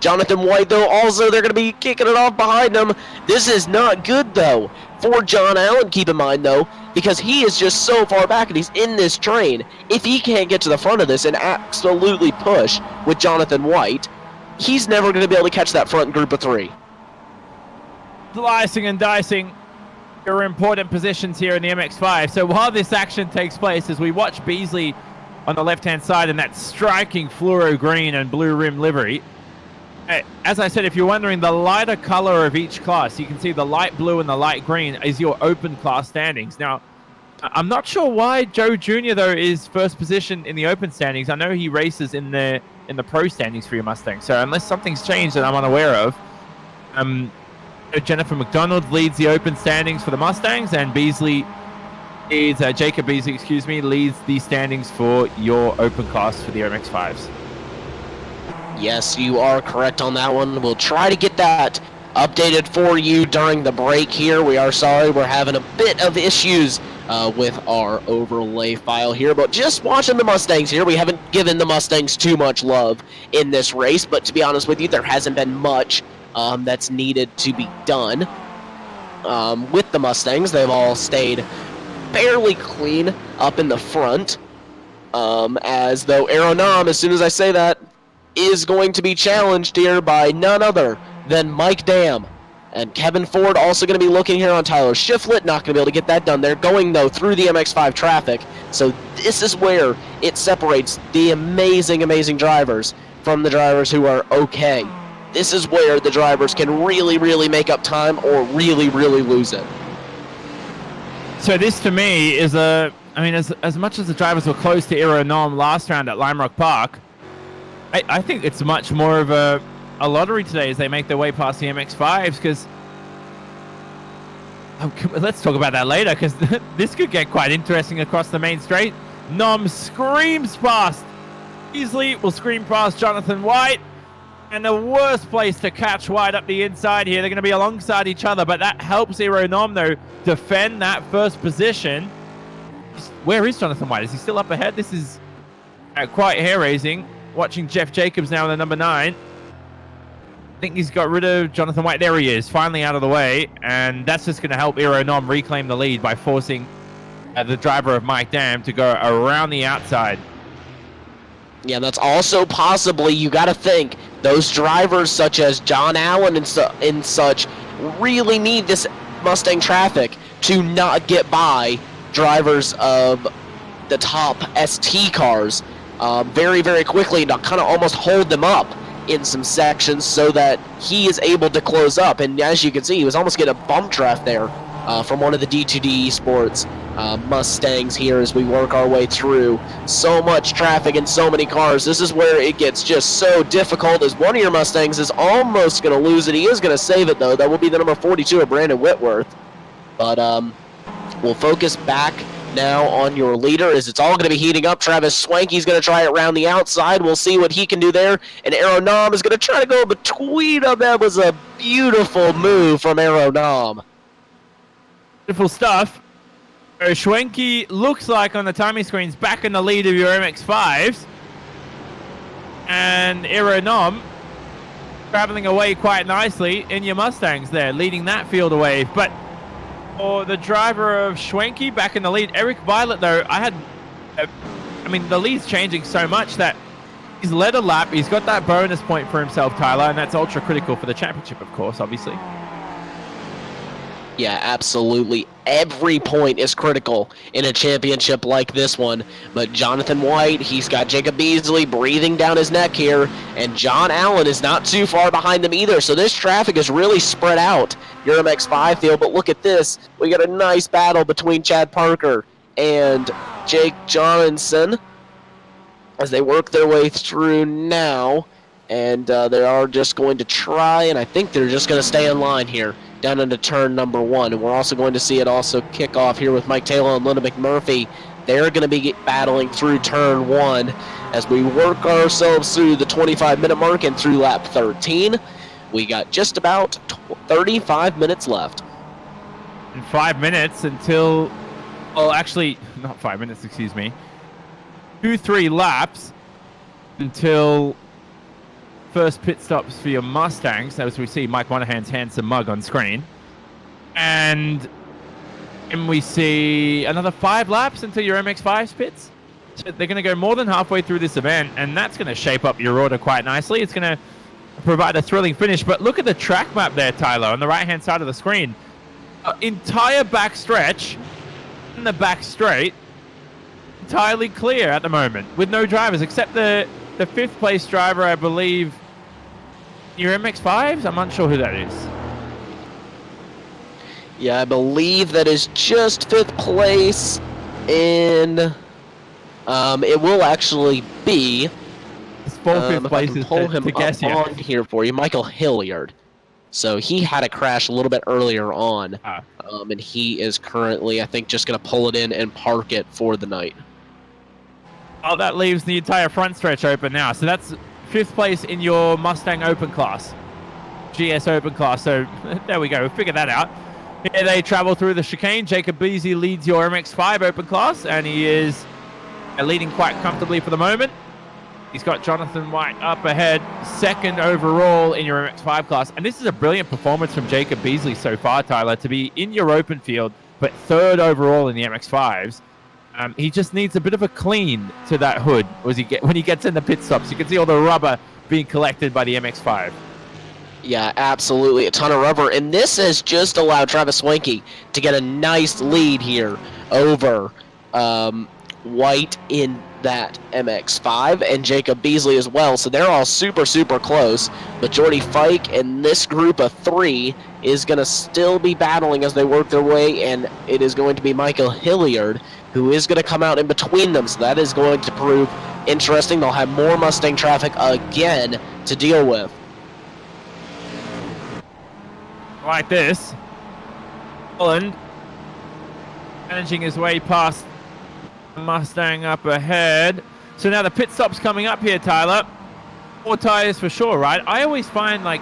Jonathan White, though, also they're going to be kicking it off behind him. This is not good, though, for John Allen, keep in mind, though, because he is just so far back and he's in this train. If he can't get to the front of this and absolutely push with Jonathan White, he's never going to be able to catch that front group of three. Slicing and dicing your important positions here in the MX-5. So while this action takes place, as we watch Beasley on the left-hand side in that striking fluoro green and blue rim livery, as I said, if you're wondering, the lighter color of each class, you can see the light blue and the light green is your open class standings. Now, I'm not sure why Joe Jr., though, is first position in the open standings. I know he races in the pro standings for your Mustang. So unless something's changed that I'm unaware of, Jennifer McDonald leads the open standings for the Mustangs, and Beasley leads, Jacob Beasley, excuse me, leads the standings for your open class for the MX-5s. Yes, you are correct on that one. We'll try to get that updated for you during the break here. We are sorry we're having a bit of issues with our overlay file here, but just watching the Mustangs here, we haven't given the Mustangs too much love in this race, but to be honest with you, there hasn't been much that's needed to be done with the Mustangs. They've all stayed fairly clean up in the front, as though Aeronom, as soon as I say that, is going to be challenged here by none other than Mike Dam. And Kevin Ford also going to be looking here on Tyler Shiflett, not going to be able to get that done. They're going, though, through the MX-5 traffic, so this is where it separates the amazing, amazing drivers from the drivers who are okay. This is where the drivers can really, really make up time or really, really lose it. So this, to me, is as much as the drivers were close to Aeronom last round at Lime Rock Park, I think it's much more of a lottery today as they make their way past the MX-5s, because let's talk about that later, because this could get quite interesting across the main straight. Nom screams past. Easily will scream past Jonathan White, and the worst place to catch White up the inside here. They're going to be alongside each other, but that helps Aeronom, though, defend that first position. Where is Jonathan White? Is he still up ahead? This is quite hair-raising. Watching Jeff Jacobs now in the number 9. I think he's got rid of Jonathan White. There he is, finally out of the way. And that's just going to help Aeronom reclaim the lead by forcing the driver of Mike Dam to go around the outside. Yeah, that's also possibly, you got to think, those drivers such as John Allen and such really need this Mustang traffic to not get by drivers of the top ST cars very, very quickly, to kind of almost hold them up in some sections so that he is able to close up. And as you can see, he was almost getting a bump draft there from one of the D2D Esports Mustangs here as we work our way through so much traffic and so many cars. This is where it gets just so difficult, as one of your Mustangs is almost going to lose it. He is going to save it, though. That will be the number 42 of Brandon Whitworth. But we'll focus back now on your leader, as it's all going to be heating up. Travis Swanky's going to try it around the outside. We'll see what he can do there. And Aeronom is going to try to go between them. That was a beautiful move from Aeronom. Beautiful stuff. Schwenke looks like on the timing screens back in the lead of your MX-5s. And Aeronom traveling away quite nicely in your Mustangs there, leading that field away. But for the driver of Schwenke back in the lead, Eric Violet, though, the lead's changing so much that he's led a lap. He's got that bonus point for himself, Tyler, and that's ultra critical for the championship, of course, obviously. Yeah, absolutely. Every point is critical in a championship like this one. But Jonathan White, he's got Jacob Beasley breathing down his neck here, and John Allen is not too far behind them either. So this traffic is really spread out, your MX-5 field. But look at this. We got a nice battle between Chad Parker and Jake Johnson as they work their way through now. And they are just going to try, and I think they're just going to stay in line here down into turn number 1. And we're also going to see it also kick off here with Mike Taylor and Linda McMurphy. They're going to be battling through turn 1 as we work ourselves through the 25-minute mark and through lap 13. We got just about 35 minutes left. In 5 minutes until, well, actually, not 5 minutes, excuse me. 2-3 laps until first pit stops for your Mustangs, as we see Mike Monahan's handsome mug on screen. And we see another 5 laps until your MX-5s pits. So they're going to go more than halfway through this event, and that's going to shape up your order quite nicely. It's going to provide a thrilling finish. But look at the track map there, Tyler, on the right-hand side of the screen. Entire back stretch and the back straight entirely clear at the moment with no drivers except the 5th place driver, I believe, your MX-5s. I'm unsure who that is. Yeah, I believe that is just 5th place, and it will actually be. His 5th place is pull him to guess up on here for you, Michael Hilliard. So he had a crash a little bit earlier on, and he is currently, I think, just going to pull it in and park it for the night. Oh, that leaves the entire front stretch open now. So that's 5th place in your Mustang Open class, GS Open class. So there we go. We figured that out. Here they travel through the chicane. Jacob Beasley leads your MX-5 Open class, and he is leading quite comfortably for the moment. He's got Jonathan White up ahead, 2nd overall in your MX-5 class. And this is a brilliant performance from Jacob Beasley so far, Tyler, to be in your open field, but 3rd overall in the MX-5s. He just needs a bit of a clean to that hood when he gets in the pit stops. You can see all the rubber being collected by the MX-5. Yeah, absolutely. A ton of rubber. And this has just allowed Travis Swanky to get a nice lead here over White in that MX-5 and Jacob Beasley as well. So they're all super, super close. But Jordy Fike and this group of 3 is going to still be battling as they work their way. And it is going to be Michael Hilliard who is going to come out in between them. So that is going to prove interesting. They'll have more Mustang traffic again to deal with. Like this. Holland managing his way past Mustang up ahead. So now the pit stop's coming up here, Tyler. 4 tires for sure, right? I always find, like,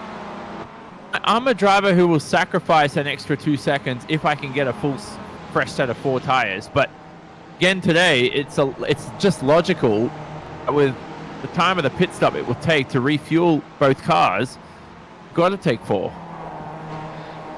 I'm a driver who will sacrifice an extra 2 seconds if I can get a full fresh set of 4 tires. But again today, it's just logical with the time of the pit stop it will take to refuel both cars. Got to take 4.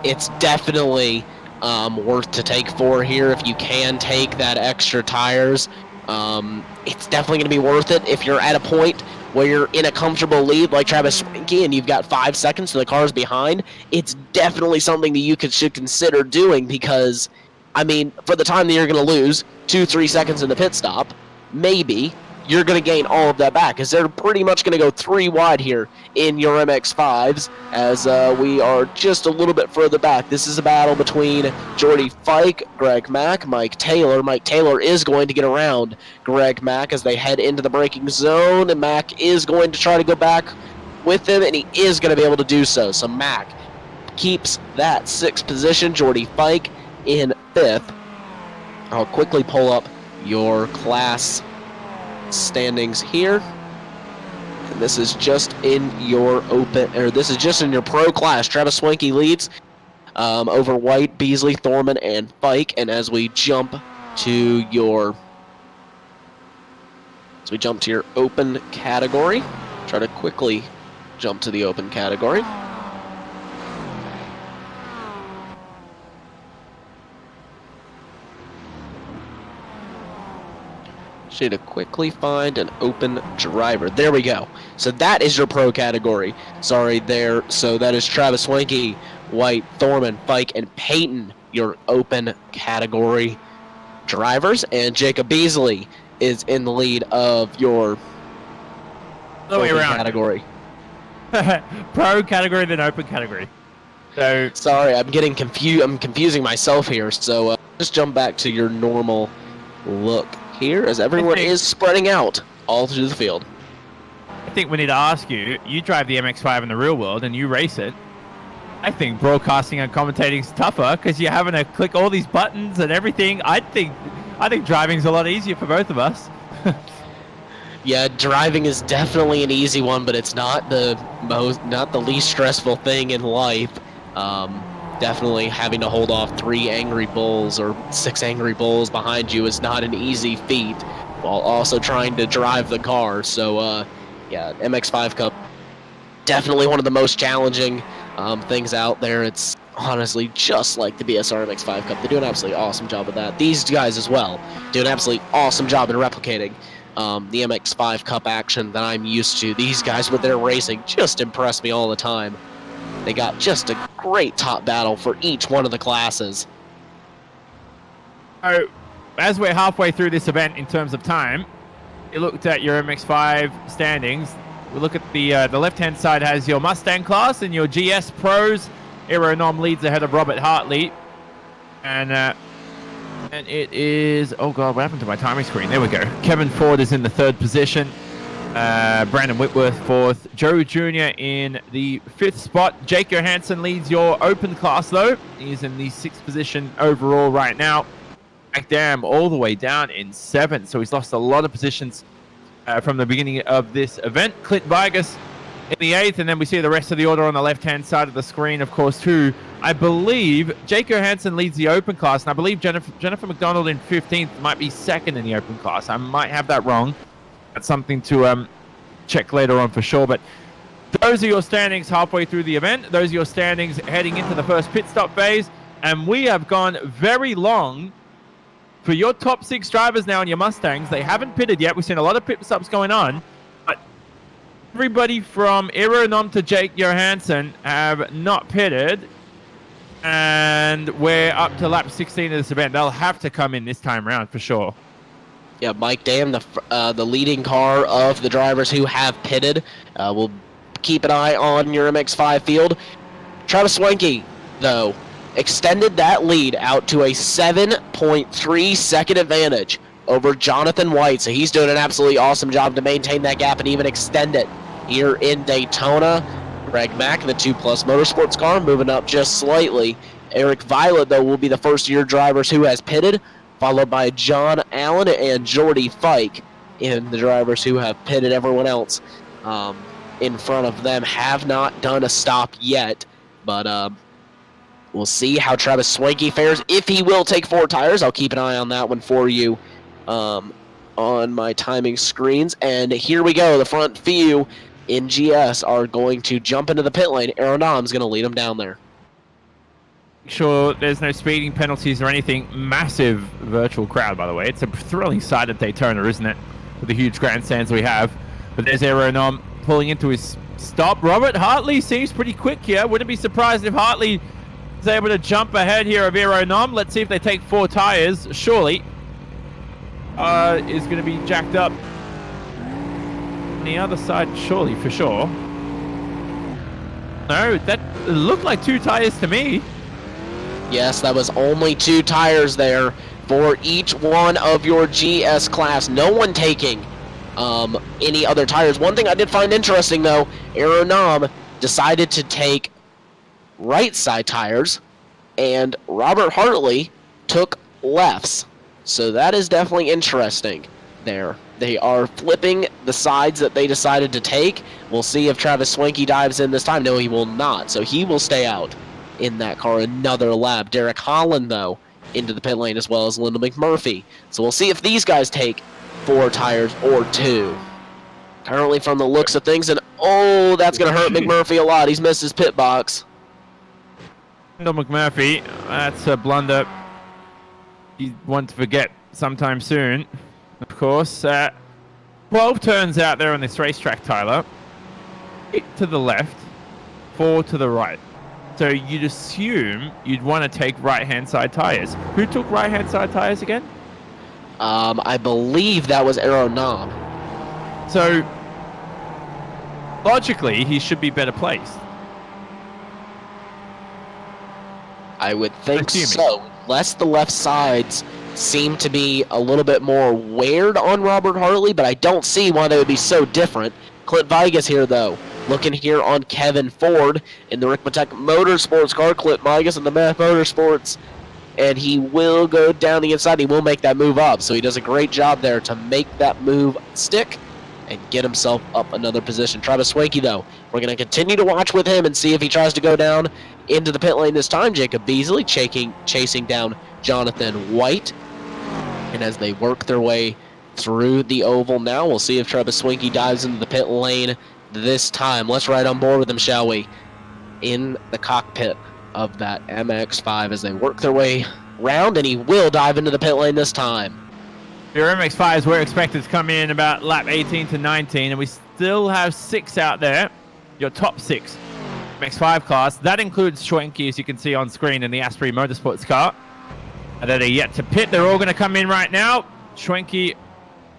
It's definitely worth to take 4 here if you can take that extra tires. It's definitely going to be worth it if you're at a point where you're in a comfortable lead like Travis Swanky and you've got 5 seconds and the car's behind. It's definitely something that you should consider doing because, I mean, for the time that you're going to lose 2-3 seconds in the pit stop, maybe you're going to gain all of that back because they're pretty much going to go 3 wide here in your MX-5s as we are just a little bit further back. This is a battle between Jordy Fike, Greg Mack, Mike Taylor. Mike Taylor is going to get around Greg Mack as they head into the braking zone, and Mack is going to try to go back with him, and he is going to be able to do so. So Mack keeps that 6th position. Jordy Fike in 5th. I'll quickly pull up your class standings here, and this is just in your this is just in your pro class. Travis Swanky leads over White, Beasley, Thorman, and Fike. And as we jump to your open category, try to quickly jump to the open category. To quickly find an open driver. There we go. So that is your pro category. Sorry there. So that is Travis Swanky, White, Thorman, Fike, and Peyton, your open category drivers. And Jacob Beasley is in the lead of your open category. Pro category, then open category. So sorry, I'm getting confused. I'm confusing myself here. So just jump back to your normal look here as everyone is spreading out all through the field. I think we need to ask you, you drive the MX-5 in the real world and you race it. I think broadcasting and commentating is tougher because you're having to click all these buttons and everything. I think driving's a lot easier for both of us. Yeah, driving is definitely an easy one, but it's not the least stressful thing in life. Definitely having to hold off 3 angry bulls or 6 angry bulls behind you is not an easy feat. while also trying to drive the car. So, yeah, MX5 Cup, definitely one of the most challenging things out there. It's honestly just like the BSR MX5 Cup. They do an absolutely awesome job of that. These guys as well do an absolutely awesome job in replicating the MX5 Cup action that I'm used to. These guys with their racing just impress me all the time. They got just a great top battle for each one of the classes. So, as we're halfway through this event in terms of time, you looked at your MX5 standings. We look at the left-hand side has your Mustang class and your GS Pros. Aeronom leads ahead of Robert Hartley. And it is... Oh, God, what happened to my timing screen? There we go. Kevin Ford is in the 3rd position. Brandon Whitworth 4th. Joe Jr. in the 5th spot. Jake Johansson leads your open class, though. He's in the 6th position overall right now. Dam all the way down in 7th, so he's lost a lot of positions from the beginning of this event. Clint Vigas in the 8th, and then we see the rest of the order on the left-hand side of the screen, of course, too. I believe Jake Johansson leads the open class, and I believe Jennifer McDonald in 15th might be 2nd in the open class. I might have that wrong. That's something to check later on for sure, but those are your standings halfway through the event. Those are your standings heading into the first pit stop phase, and we have gone very long for your top 6 drivers now in your Mustangs. They haven't pitted yet. We've seen a lot of pit stops going on, but everybody from Aeronom to Jake Johansson have not pitted, and we're up to lap 16 of this event. They'll have to come in this time around for sure. Yeah, Mike Dam, the leading car of the drivers who have pitted. We'll keep an eye on your MX5 field. Travis Swanky, though, extended that lead out to a 7.3 second advantage over Jonathan White. So he's doing an absolutely awesome job to maintain that gap and even extend it here in Daytona. Greg Mack in the 2+ Motorsports car moving up just slightly. Eric Violet, though, will be the first-year drivers who has pitted, followed by John Allen and Jordy Fike in the drivers who have pitted. Everyone else in front of them have not done a stop yet, but we'll see how Travis Swanky fares. If he will take 4 tires, I'll keep an eye on that one for you on my timing screens. And here we go. The front few in GS are going to jump into the pit lane. Aeronom's going to lead them down there. Sure, there's no speeding penalties or anything. Massive virtual crowd, by the way. It's a thrilling sight at Daytona, isn't it? With the huge grandstands we have. But there's Aeronom pulling into his stop. Robert Hartley seems pretty quick here. Wouldn't be surprised if Hartley is able to jump ahead here of Aeronom. Let's see if they take 4 tires. Surely is going to be jacked up on the other side, surely, for sure. No, that looked like 2 tires to me. Yes, that was only 2 tires there for each one of your GS class. No one taking any other tires. One thing I did find interesting, though, Aeronom decided to take right side tires, and Robert Hartley took lefts. So that is definitely interesting there. They are flipping the sides that they decided to take. We'll see if Travis Swanky dives in this time. No, he will not. So he will stay out in that car another lap. Derek Holland, though, into the pit lane, as well as Lyndon McMurphy. So we'll see if these guys take 4 tires or 2. Currently, from the looks of things, and oh, that's going to hurt McMurphy a lot. He's missed his pit box. Lyndon McMurphy, that's a blunder. He wants to forget sometime soon, of course. 12 turns out there on this racetrack, Tyler. 8 to the left, 4 to the right. So you'd assume you'd want to take right-hand side tires. Who took right-hand side tires again? I believe that was Aeronom. So logically, he should be better placed. I would think so. Unless the left sides seem to be a little bit more weird on Robert Hartley, but I don't see why they would be so different. Clint Vigas here, though. Looking here on Kevin Ford in the Ricmotech Motorsports car. Clint Vigas in the Math Motorsports. And he will go down the inside. He will make that move up. So he does a great job there to make that move stick and get himself up another position. Travis Swanky, though, we're going to continue to watch with him and see if he tries to go down into the pit lane this time. Jacob Beasley chasing down Jonathan White. And as they work their way through the oval now. We'll see if Travis Swinky dives into the pit lane this time. Let's ride on board with them, shall we? In the cockpit of that MX-5 as they work their way round, and he will dive into the pit lane this time. Your MX-5s were expected to come in about lap 18 to 19, and we still have 6 out there. Your top 6 MX-5 class. That includes Schwenke, as you can see on screen, in the Asprey Motorsports car. That are yet to pit. They're all going to come in right now. Schwenke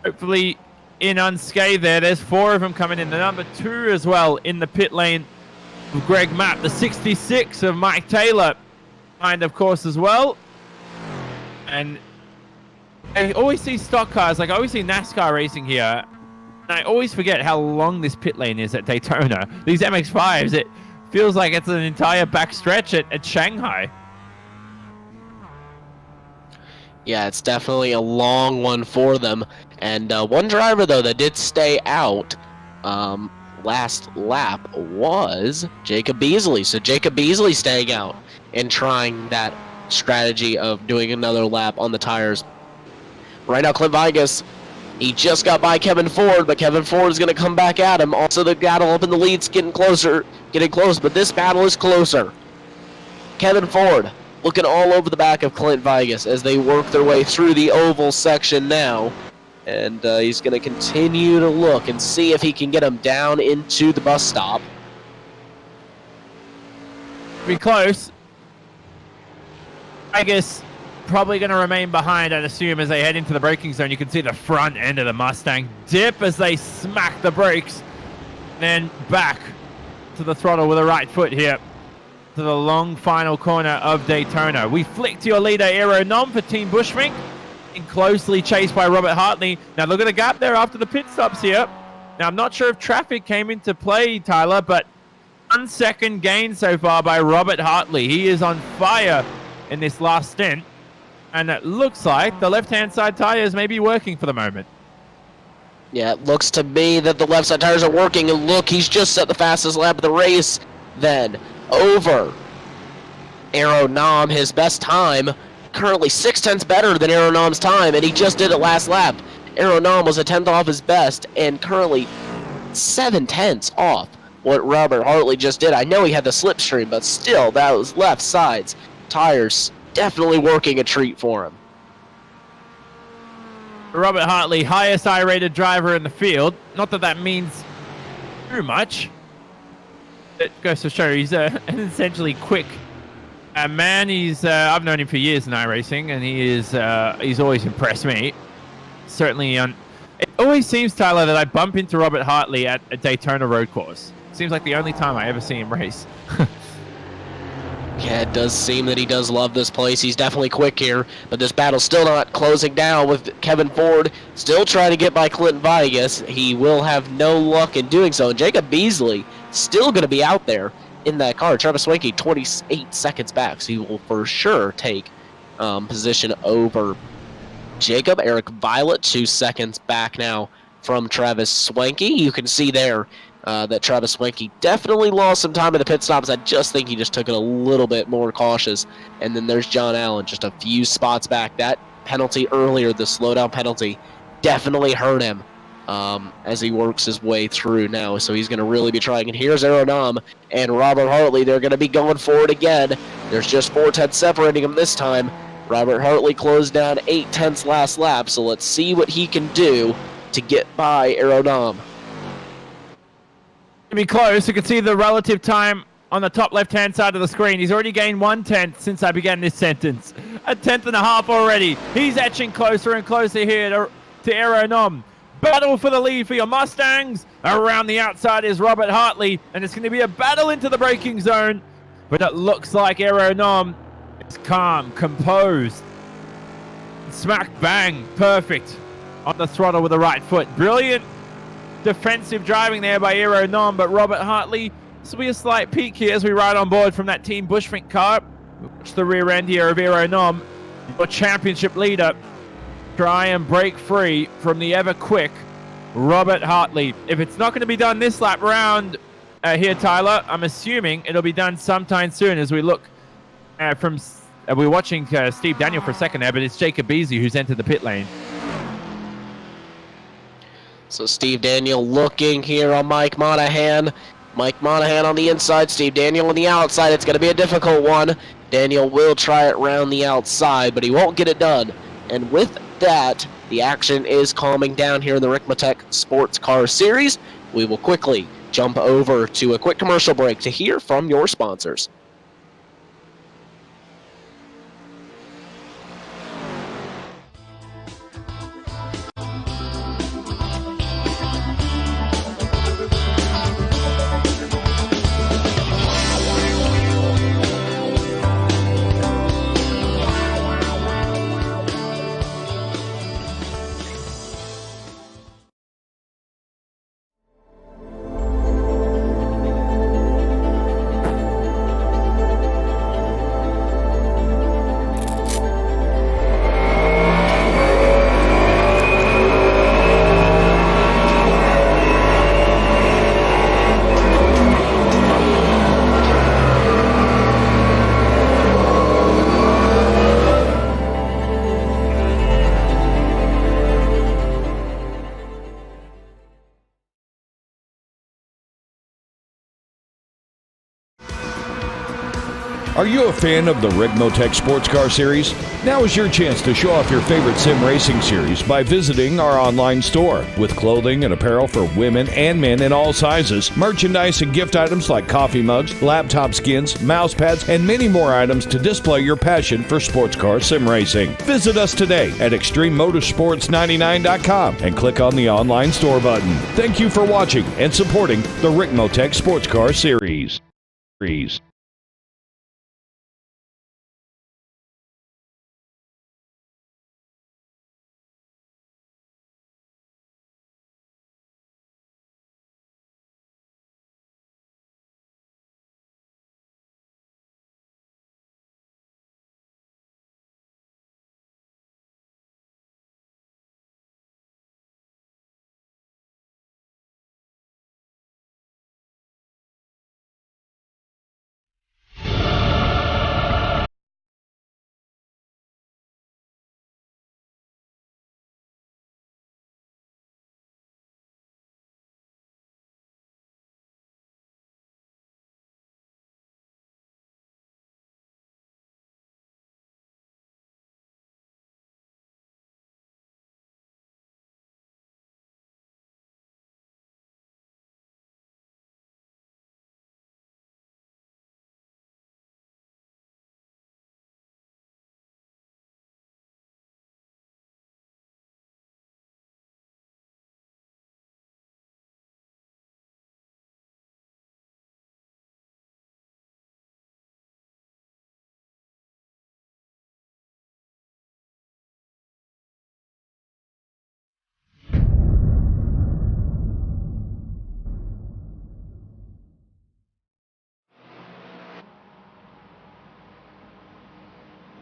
hopefully in unscathed there. There's 4 of them coming in. The number 2 as well in the pit lane of Greg Mapp. The 66 of Mike Taylor behind, of course, as well. And I always see stock cars, like I always see NASCAR racing here. And I always forget how long this pit lane is at Daytona. These MX-5s, it feels like it's an entire back stretch at Shanghai. Yeah, it's definitely a long one for them. And one driver, though, that did stay out last lap was Jacob Beasley. So Jacob Beasley staying out and trying that strategy of doing another lap on the tires. Right now, Clint Vigas, he just got by Kevin Ford, but Kevin Ford is going to come back at him. Also, the battle up in the lead's getting close, but this battle is closer. Kevin Ford looking all over the back of Clint Vigas as they work their way through the oval section now. And he's going to continue to look and see if he can get him down into the bus stop. Be close. Vigas probably going to remain behind, I'd assume, as they head into the braking zone. You can see the front end of the Mustang dip as they smack the brakes. Then back to the throttle with the right foot here to the long final corner of Daytona. We flick to your leader, Aero Nom, for Team Bushmink, and closely chased by Robert Hartley. Now look at the gap there after the pit stops here. Now I'm not sure if traffic came into play, Tyler, but 1 second gain so far by Robert Hartley. He is on fire in this last stint, and it looks like the left-hand side tires may be working for the moment. Yeah, it looks to me that the left side tires are working, and look, he's just set the fastest lap of the race. Then over Aero Nom, his best time, currently 0.6 better than Aero Nom's time, and he just did it last lap. Aero Nom was a 10th off his best, and currently 0.7 off what Robert Hartley just did. I know he had the slipstream, but still, that was left side's tires definitely working a treat for him. Robert Hartley, highest I-rated driver in the field. Not that that means too much. It goes to show he's an essentially quick man. He's I've known him for years in iRacing, and he's always impressed me. Certainly it always seems, Tyler, that I bump into Robert Hartley at a Daytona road course. Seems like the only time I ever see him race. Yeah, it does seem that he does love this place. He's definitely quick here, but this battle's still not closing down with Kevin Ford still trying to get by Clinton Vigas. He will have no luck in doing so. And Jacob Beasley still going to be out there in that car. Travis Swanky 28 seconds back, so he will for sure take position over Jacob. Eric Violet 2 seconds back now from Travis Swanky. You can see there that Travis Swanky definitely lost some time in the pit stops. I just think he just took it a little bit more cautious. And then there's John Allen just a few spots back. That penalty earlier, the slowdown penalty, definitely hurt him as he works his way through now. So he's going to really be trying. And here's Aero Nom and Robert Hartley. They're going to be going for it again. There's just 4/10 separating them this time. Robert Hartley closed down 8/10 last lap. So let's see what he can do to get by Aero Nom. To be close, you can see the relative time on the top left-hand side of the screen. He's already gained 1/10 since I began this sentence. 1/10.5 already. He's etching closer and closer here to Aero Nom. Battle for the lead for your Mustangs. Around the outside is Robert Hartley, and it's going to be a battle into the braking zone. But it looks like Aero Nom is calm, composed. Smack bang, perfect on the throttle with the right foot. Brilliant defensive driving there by Aero Nom, but Robert Hartley, this will be a slight peek here as we ride on board from that Team Bushmink car. Watch the rear end here of Aero Nom, your championship leader. Try and break free from the ever-quick Robert Hartley. If it's not going to be done this lap round here, Tyler, I'm assuming it'll be done sometime soon as we look we're watching Steve Daniel for a second there, but it's Jacob Beasley who's entered the pit lane. So Steve Daniel looking here on Mike Monahan. Mike Monahan on the inside, Steve Daniel on the outside. It's going to be a difficult one. Daniel will try it round the outside, but he won't get it done. And with that, the action is calming down here in the Ricmotech Sports Car Series. We will quickly jump over to a quick commercial break to hear from your sponsors. Are you a fan of the Ricmotech Sports Car Series? Now is your chance to show off your favorite sim racing series by visiting our online store. With clothing and apparel for women and men in all sizes, merchandise and gift items like coffee mugs, laptop skins, mouse pads, and many more items to display your passion for sports car sim racing. Visit us today at ExtremeMotorsports99.com and click on the online store button. Thank you for watching and supporting the Ricmotech Sports Car Series.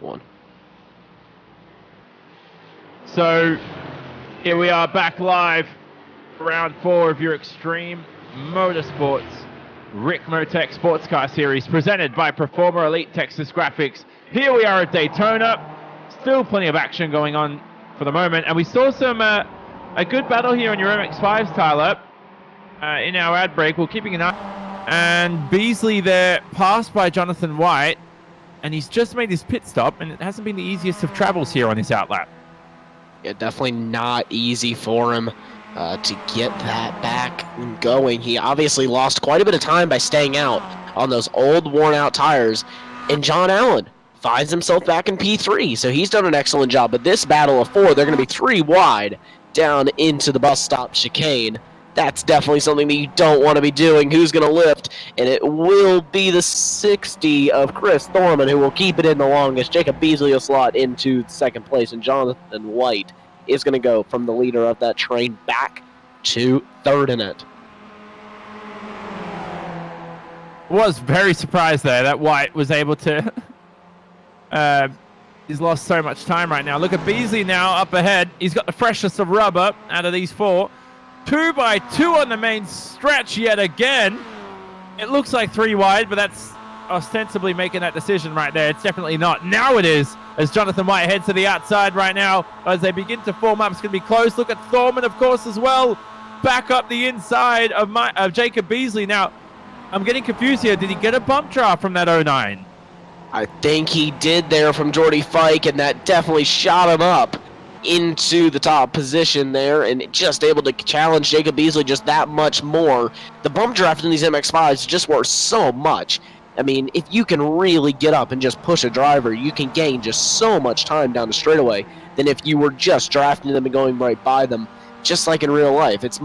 One. So here we are back live for round 4 of your Extreme Motorsports Ricmotech Sports Car Series presented by Performer Elite Texas Graphics. Here we are at Daytona. Still plenty of action going on for the moment, and we saw some a good battle here on your MX-5s, Tyler, in our ad break. We're keeping an eye. And Beasley there passed by Jonathan White, and he's just made his pit stop, and it hasn't been the easiest of travels here on this outlap. Yeah, definitely not easy for him to get that back going. He obviously lost quite a bit of time by staying out on those old worn-out tires, and John Allen finds himself back in P3, so he's done an excellent job. But this battle of 4, they're going to be 3 wide down into the bus stop chicane. That's definitely something that you don't want to be doing. Who's going to lift? And it will be the 60 of Chris Thorman who will keep it in the longest. Jacob Beasley will slot into second place, and Jonathan White is going to go from the leader of that train back to third in it. Was very surprised there that White was able to he's lost so much time right now. Look at Beasley now up ahead. He's got the freshest of rubber out of these 4. 2 by 2 on the main stretch yet again. It looks like 3 wide, but that's ostensibly making that decision right there. It's definitely not. Now it is, as Jonathan White heads to the outside right now. As they begin to form up, it's going to be close. Look at Thorman, of course, as well. back up the inside of Jacob Beasley. Now, I'm getting confused here. Did he get a bump draft from that 09? I think he did there from Jordy Fike, and that definitely shot him up into the top position there, and just able to challenge Jacob Beasley just that much more. The bump draft in these MX-5s just works so much. I mean, if you can really get up and just push a driver, you can gain just so much time down the straightaway than if you were just drafting them and going right by them. Just like in real life, it's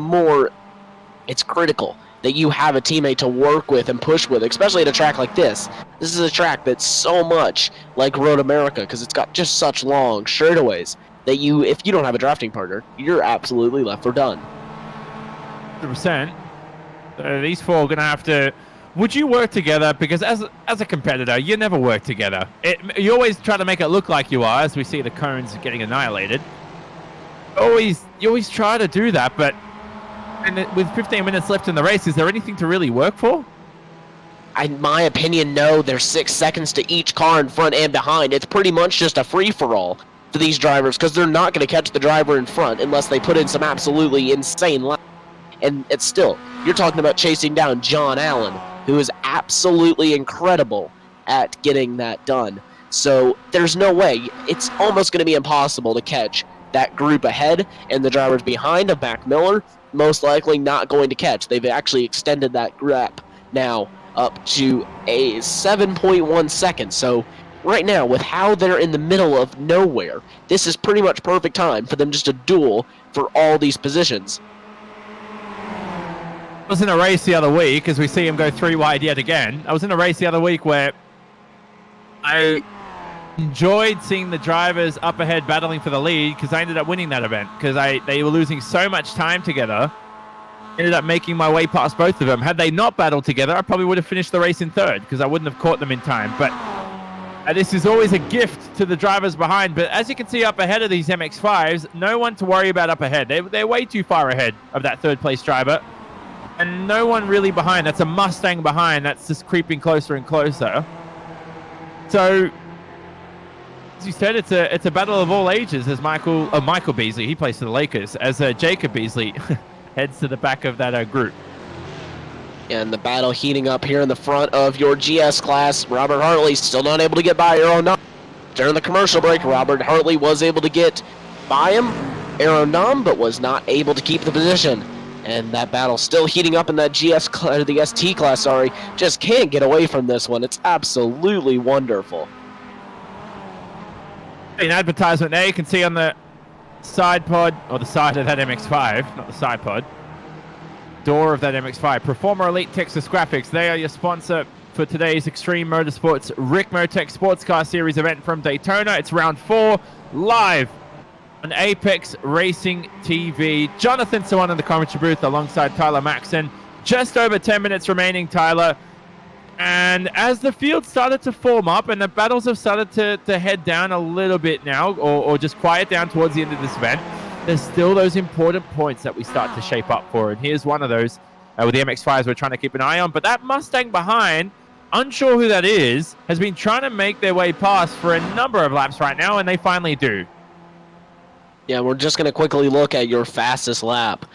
critical that you have a teammate to work with and push with, especially at a track like this. This is a track that's so much like Road America because it's got just such long straightaways that if you don't have a drafting partner, you're absolutely left for done. 100%. These four are going to have to... Would you work together? Because as a competitor, you never work together. You always try to make it look like you are, as we see the cones getting annihilated. You always try to do that, but with 15 minutes left in the race, is there anything to really work for? In my opinion, no. There's 6 seconds to each car in front and behind. It's pretty much just a free-for-all for these drivers because they're not going to catch the driver in front unless they put in some absolutely insane laps. And it's still, you're talking about chasing down John Allen, who is absolutely incredible at getting that done. So there's no way. It's almost going to be impossible to catch that group ahead, and the drivers behind of Mac Miller most likely not going to catch. They've actually extended that gap now up to a 7.1 seconds. So right now, with how they're in the middle of nowhere, this is pretty much perfect time for them just to duel for all these positions. I was in a race the other week, as we see him go 3 wide yet again. I was in a race the other week where I enjoyed seeing the drivers up ahead battling for the lead because I ended up winning that event because they were losing so much time together. Ended up making my way past both of them. Had they not battled together, I probably would have finished the race in third because I wouldn't have caught them in time. But this is always a gift to the drivers behind. But as you can see up ahead of these MX-5s, no one to worry about up ahead. They're way too far ahead of that third place driver. And no one really behind. That's a Mustang behind. That's just creeping closer and closer. So, as you said, it's a battle of all ages. As Michael Beasley, he plays for the Lakers. As Jacob Beasley heads to the back of that group. And the battle heating up here in the front of your GS class. Robert Hartley still not able to get by Aeronum. During the commercial break, Robert Hartley was able to get by him, Aeronum, but was not able to keep the position. And that battle still heating up in that the ST class, sorry. Just can't get away from this one. It's absolutely wonderful. An advertisement there you can see on the side pod, or the side of that MX-5, not the side pod. Door of that MX-5. Performer Elite Texas Graphics. They are your sponsor for today's Extreme Motorsports Ricmotech Sports Car Series event from Daytona. It's round 4, live on Apex Racing TV. Jonathan Sawan in the commentary booth alongside Tyler Maxson. Just over 10 minutes remaining, Tyler. And as the field started to form up and the battles have started to head down a little bit now, or just quiet down towards the end of this event, there's still those important points that we start to shape up for. And here's one of those with the MX-5s we're trying to keep an eye on. But that Mustang behind, unsure who that is, has been trying to make their way past for a number of laps right now, and they finally do. Yeah, we're just going to quickly look at your fastest lap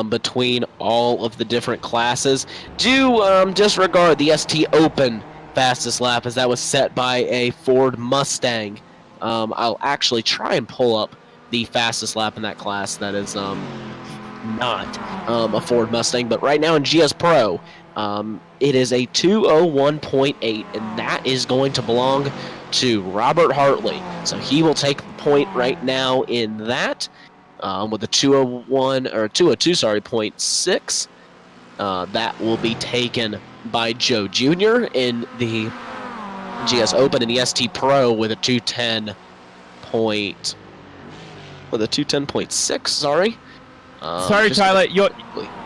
between all of the different classes. Do disregard the ST Open fastest lap, as that was set by a Ford Mustang. I'll actually try and pull up the fastest lap in that class that is not a Ford Mustang. But right now in GS Pro, it is a 201.8, and that is going to belong to Robert Hartley. So he will take the point right now in that with a 202.6. That will be taken by Joe Jr. in the GS Open, and the ST Pro with a 210.6. Sorry, Tyler.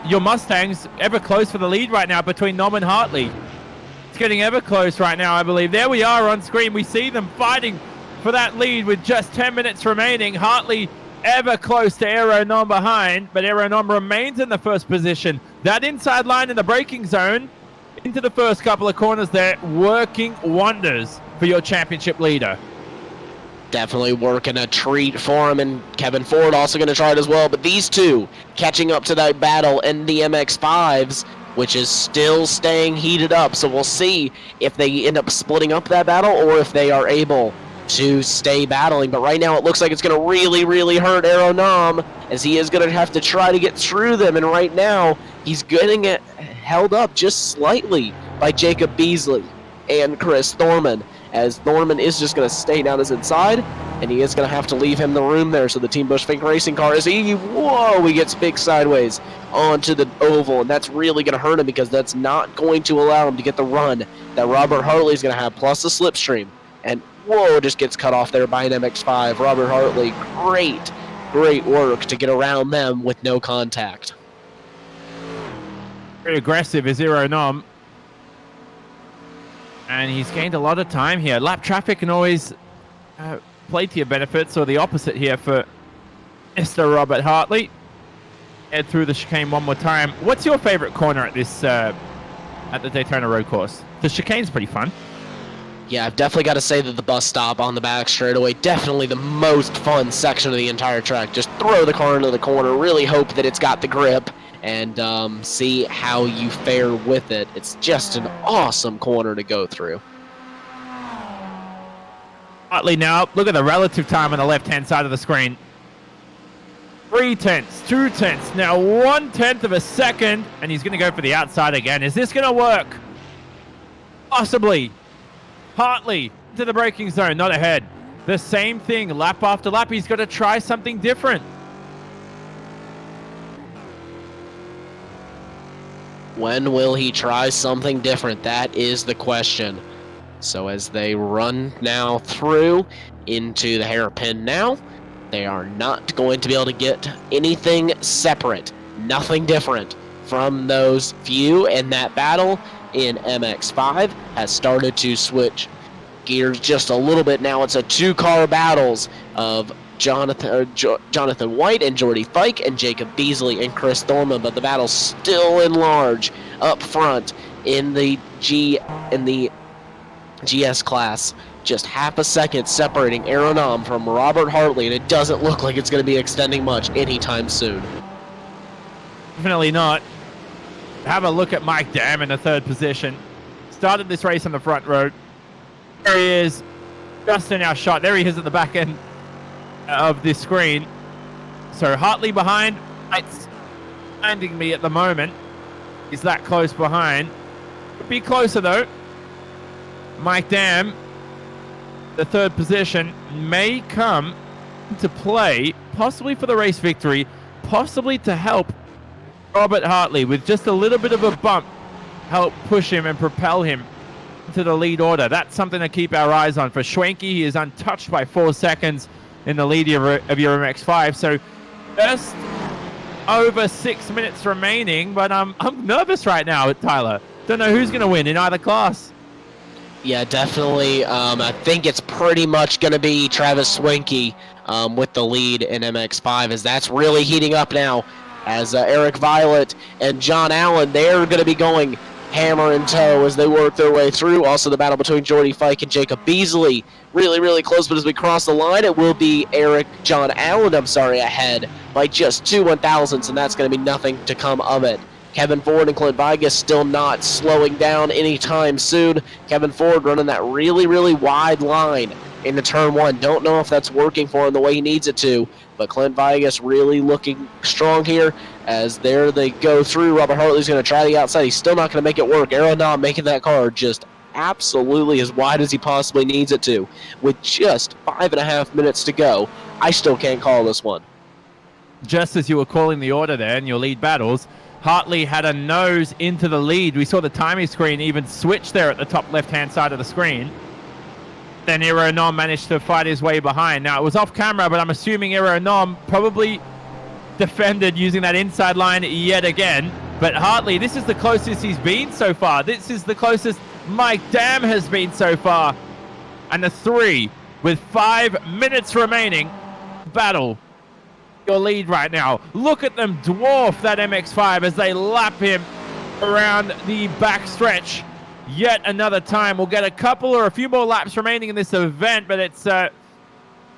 Your Mustang's ever close for the lead right now between Nom and Hartley. It's getting ever close right now, I believe. There we are on screen. We see them fighting for that lead with just 10 minutes remaining. Hartley ever close to Aeronom behind, but Aeronom remains in the first position. That inside line in the braking zone into the first couple of corners there, working wonders for your championship leader. Definitely working a treat for him, and Kevin Ford also going to try it as well. But these two catching up to that battle in the MX-5s, which is still staying heated up. So we'll see if they end up splitting up that battle or if they are able to stay battling. But right now it looks like it's going to really, really hurt Aeronam, as he is going to have to try to get through them. And right now he's getting it held up just slightly by Jacob Beasley and Chris Thorman, as Thorman is just going to stay down his inside, and he is going to have to leave him the room there. So the Team Bushfink racing car is he gets big sideways onto the oval, and that's really going to hurt him, because that's not going to allow him to get the run that Robert Hartley is going to have, plus the slipstream. And just gets cut off there by an MX-5. Robert Hartley, great work to get around them with no contact. Very aggressive is Aeronam. And he's gained a lot of time here. Lap traffic can always play to your benefits, or the opposite here for Mr. Robert Hartley. Head through the chicane one more time. What's your favorite corner at this at the Daytona road course? The chicane's pretty fun. Yeah, I've definitely got to say that the bus stop on the back straightaway, definitely the most fun section of the entire track. Just throw the car into the corner, really hope that it's got the grip, and see how you fare with it. It's just an awesome corner to go through. Hartley now, look at the relative time on the left-hand side of the screen. 3/10, 2/10, now 1/10 of a second, and he's going to go for the outside again. Is this going to work? Possibly. Hartley to the braking zone, not ahead. The same thing, lap after lap. He's got to try something different. When will he try something different? That is the question. So as they run now through into the hairpin now, they are not going to be able to get anything separate, nothing different from those few, and that battle in MX-5 has started to switch gears just a little bit now. It's a two-car battles of Jonathan White and Jordy Fike and Jacob Beasley and Chris Thorman, but the battle's still in large up front in the GS class. Just half a second separating Aeronam from Robert Hartley, and it doesn't look like it's going to be extending much anytime soon. Definitely not. Have a look at Mike Dam in the third position. Started this race on the front row. There he is, just in our shot. There he is at the back end of this screen. So Hartley behind. It's finding me at the moment. He's that close behind. Could be closer though. Mike Dam, the third position, may come into play, possibly for the race victory, possibly to help Robert Hartley with just a little bit of a bump, help push him and propel him into the lead order. That's something to keep our eyes on. For Schwenke, he is untouched by 4 seconds in the lead of your MX-5. So just over 6 minutes remaining, but I'm nervous right now, Tyler. Don't know who's going to win in either class. Yeah, definitely. I think it's pretty much going to be Travis Schwenke with the lead in MX-5, as that's really heating up now, as Eric Violet and John Allen, they're going to be going hammer and toe as they work their way through. Also the battle between Jordy Fike and Jacob Beasley, really close, but as we cross the line, it will be John Allen ahead by just 2 1/1000ths, and that's going to be nothing to come of it. Kevin Ford and Clint Vigas still not slowing down anytime soon. Kevin Ford running that really wide line into turn 1. Don't know if that's working for him the way he needs it to, but Clint Vigas really looking strong here as there they go through. Robert Hartley's going to try the outside. He's still not going to make it work. Aeronam making that car just absolutely as wide as he possibly needs it to. With just 5.5 minutes to go, I still can't call this one. Just as you were calling the order there in your lead battles, Hartley had a nose into the lead. We saw the timing screen even switch there at the top left-hand side of the screen. Then Aeronam managed to fight his way behind. Now, it was off camera, but I'm assuming Aeronam probably defended using that inside line yet again. But Hartley, this is the closest he's been so far. This is the closest Mike Dam has been so far. And the 3, with 5 minutes remaining, battle your lead right now. Look at them dwarf that MX-5 as they lap him around the back stretch yet another time. We'll get a couple or a few more laps remaining in this event, but it's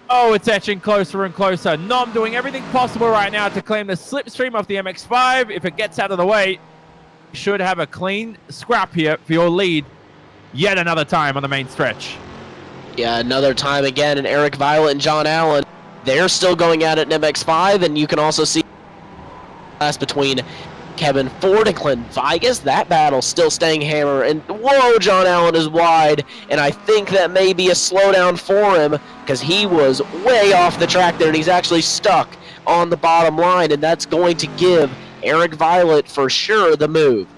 Oh, it's etching closer and closer. Nom doing everything possible right now to claim the slipstream of the MX-5. If it gets out of the way, you should have a clean scrap here for your lead yet another time on the main stretch. Yeah, another time again, and Eric Violet and John Allen, they're still going at it in MX-5, and you can also see between Kevin Ford and Clint Vigas. That battle still staying hammer, and whoa, John Allen is wide, and I think that may be a slowdown for him because he was way off the track there, and he's actually stuck on the bottom line, and that's going to give Eric Violet for sure the move.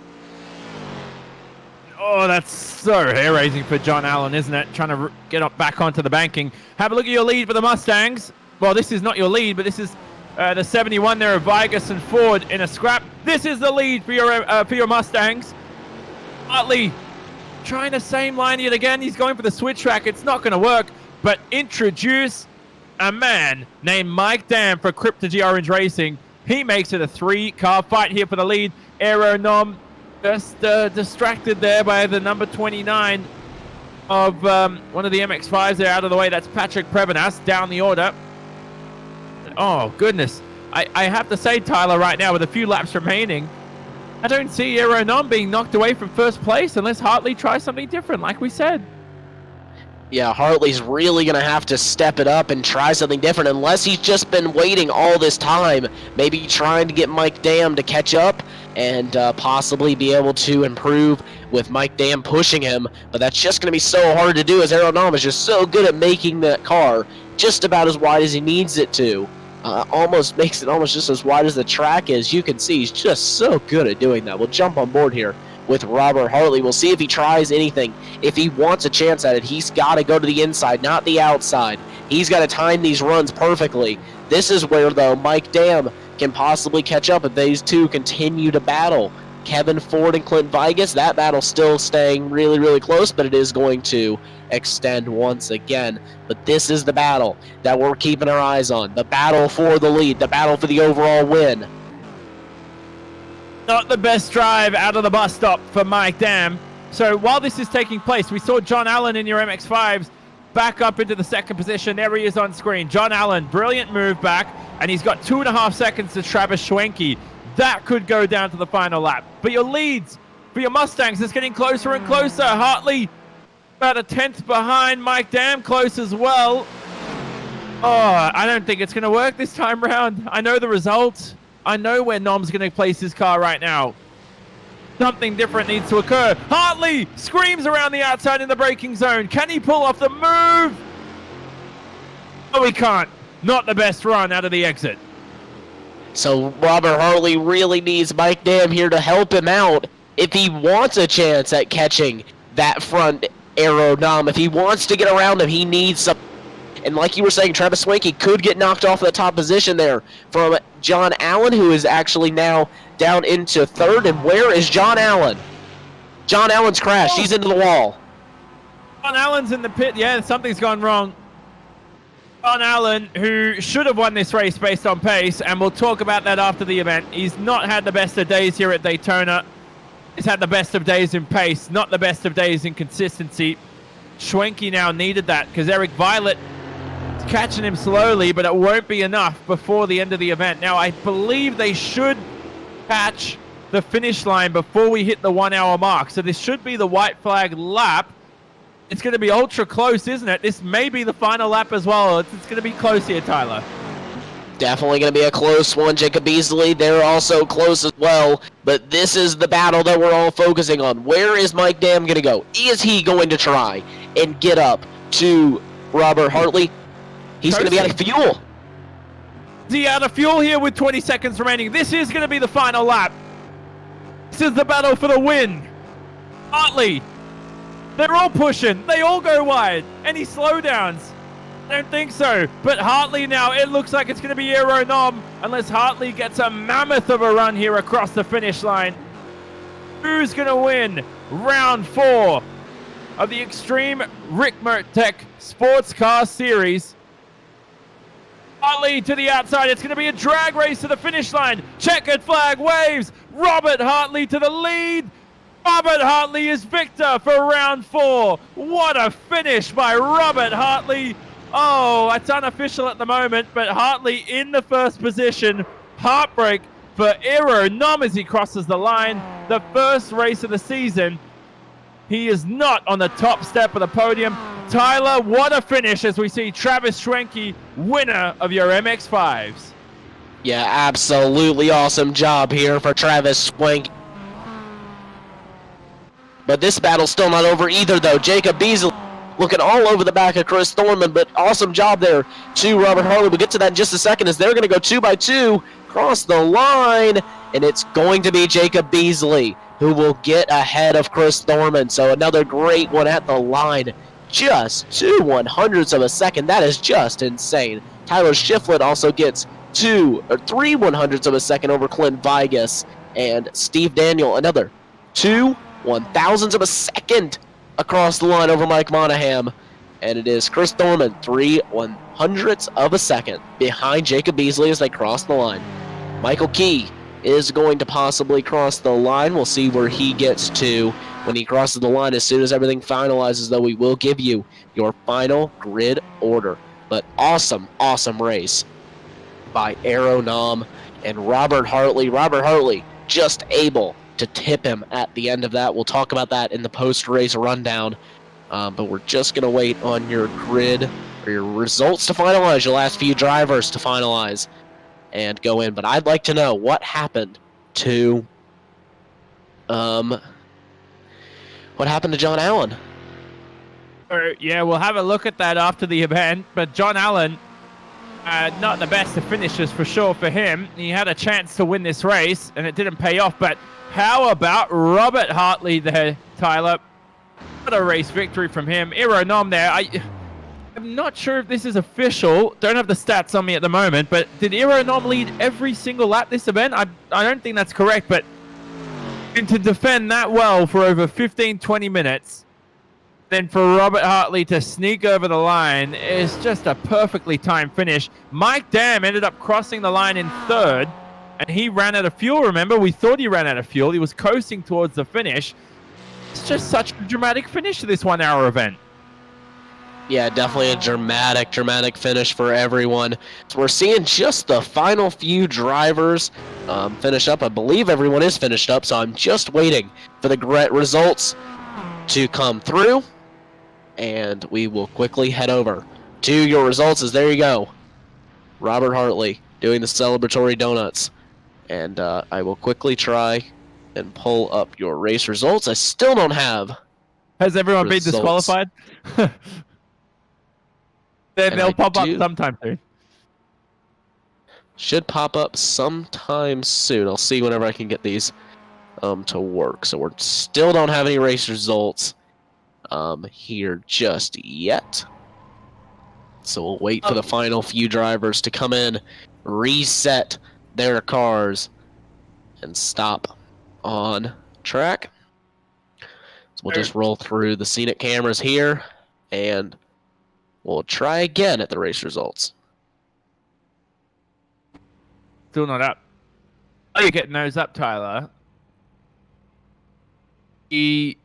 Oh, that's so hair-raising for John Allen, isn't it? Trying to get up back onto the banking. Have a look at your lead for the Mustangs. Well, this is not your lead, but this is the 71 there of Vigas and Ford in a scrap. This is the lead for your Mustangs. Hartley trying the same line yet again. He's going for the switch track. It's not going to work, but introduce a man named Mike Dam for Crypto-G Orange Racing. He makes it a 3-car fight here for the lead. Aero Nom just distracted there by the number 29 of one of the MX-5s there out of the way. That's Patrick Prevenas down the order. Oh, goodness. I have to say, Tyler, right now, with a few laps remaining, I don't see Aero Nom being knocked away from first place unless Hartley tries something different, like we said. Yeah, Hartley's really going to have to step it up and try something different unless he's just been waiting all this time. Maybe trying to get Mike Dam to catch up and possibly be able to improve with Mike Dam pushing him. But that's just going to be so hard to do as Aero Nom is just so good at making that car just about as wide as he needs it to. Almost makes it almost just as wide as the track is. You can see he's just so good at doing that. We'll jump on board here with Robert Hartley. We'll see if he tries anything. If he wants a chance at it, he's got to go to the inside, not the outside. He's got to time these runs perfectly. This is where, though, Mike Dam can possibly catch up if these two continue to battle. Kevin Ford and Clint Vigas, that battle still staying really, really close, but it is going to extend once again. But this is the battle that we're keeping our eyes on. The battle for the lead, the battle for the overall win. Not the best drive out of the bus stop for Mike Dam. So while this is taking place, we saw John Allen in your MX-5s back up into the second position. There he is on screen. John Allen, brilliant move back, and he's got 2.5 seconds to Travis Schwenke. That could go down to the final lap. But your leads for your Mustangs is getting closer and closer. Hartley about 1/10 behind. Mike Dam close as well. Oh, I don't think it's going to work this time round. I know the result. I know where Nom's going to place his car right now. Something different needs to occur. Hartley screams around the outside in the braking zone. Can he pull off the move? Oh, he can't. Not the best run out of the exit. So Robert Hartley really needs Mike Dam here to help him out if he wants a chance at catching that front Aero Nom. If he wants to get around him, he needs some. And like you were saying, Travis Schwenke could get knocked off the top position there from John Allen, who is actually now down into third. And where is John Allen? John Allen's crashed. He's into the wall. John Allen's in the pit. Yeah, something's gone wrong. John Allen, who should have won this race based on pace, and we'll talk about that after the event. He's not had the best of days here at Daytona. He's had the best of days in pace, not the best of days in consistency. Schwenke now needed that because Eric Violet is catching him slowly, but it won't be enough before the end of the event. Now, I believe they should catch the finish line before we hit the 1 hour mark. So this should be the white flag lap. It's going to be ultra close, isn't it? This may be the final lap as well. It's going to be close here, Tyler. Definitely going to be a close one. Jacob Beasley, they're also close as well. But this is the battle that we're all focusing on. Where is Mike Dam going to go? Is he going to try and get up to Robert Hartley? He's going to be out of fuel. Is he out of fuel here with 20 seconds remaining? This is going to be the final lap. This is the battle for the win. Hartley. They're all pushing. They all go wide. Any slowdowns? I don't think so. But Hartley now, it looks like it's going to be Aero Nom unless Hartley gets a mammoth of a run here across the finish line. Who's going to win round 4 of the Extreme Ricmotech Sports Car Series? Hartley to the outside. It's going to be a drag race to the finish line. Checkered flag waves. Robert Hartley to the lead. Robert Hartley is victor for round 4. What a finish by Robert Hartley. Oh, it's unofficial at the moment, but Hartley in the first position. Heartbreak for Aero Nom as he crosses the line. The first race of the season. He is not on the top step of the podium. Tyler, what a finish as we see Travis Schwenke, winner of your MX-5s. Yeah, absolutely awesome job here for Travis Schwenke. But this battle's still not over either, though. Jacob Beasley looking all over the back of Chris Thorman, but awesome job there to Robert Hartley. We'll get to that in just a second as they're going to go 2 by 2 across the line, and it's going to be Jacob Beasley who will get ahead of Chris Thorman. So another great one at the line. Just 2 100ths of a second. That is just insane. Tyler Shiflett also gets 3 100ths of a second over Clint Vigas. And Steve Daniel, another 2 1,000ths of a second across the line over Mike Monahan. And it is Chris Thorman, 3 100ths of a second behind Jacob Beasley as they cross the line. Michael Key is going to possibly cross the line. We'll see where he gets to when he crosses the line. As soon as everything finalizes, though, we will give you your final grid order. But awesome race by Aero Nom and Robert Hartley. Robert Hartley just able to tip him at the end of that. We'll talk about that in the post-race rundown. But we're just going to wait on your grid or your results to finalize, your last few drivers to finalize and go in. But I'd like to know what happened to John Allen. Yeah, we'll have a look at that after the event. But John Allen, not the best of finishes for sure for him. He had a chance to win this race, and it didn't pay off. But how about Robert Hartley there, Tyler? What a race victory from him. Aero Nom there. I'm not sure if this is official. Don't have the stats on me at the moment, but did Aero Nom lead every single lap this event? I don't think that's correct, but to defend that well for over 15-20 minutes, then for Robert Hartley to sneak over the line is just a perfectly timed finish. Mike Dam ended up crossing the line in third, and he ran out of fuel. Remember, we thought he ran out of fuel. He was coasting towards the finish. It's just such a dramatic finish to this 1 hour event. Yeah, definitely a dramatic finish for everyone. So we're seeing just the final few drivers finish up. I believe everyone is finished up, so I'm just waiting for the results to come through, and we will quickly head over to your results. As there you go, Robert Hartley doing the celebratory donuts, and I will quickly try and pull up your race results. I still don't have. Has everyone results. been disqualified? Then they'll pop up sometime soon. Should pop up sometime soon. I'll see whenever I can get these to work. So we still don't have any race results here just yet. So we'll wait for the final few drivers to come in, reset their cars, and stop on track. So we'll just roll through the scenic cameras here, and we'll try again at the race results. Still not up. Oh, you're getting those up, Tyler. The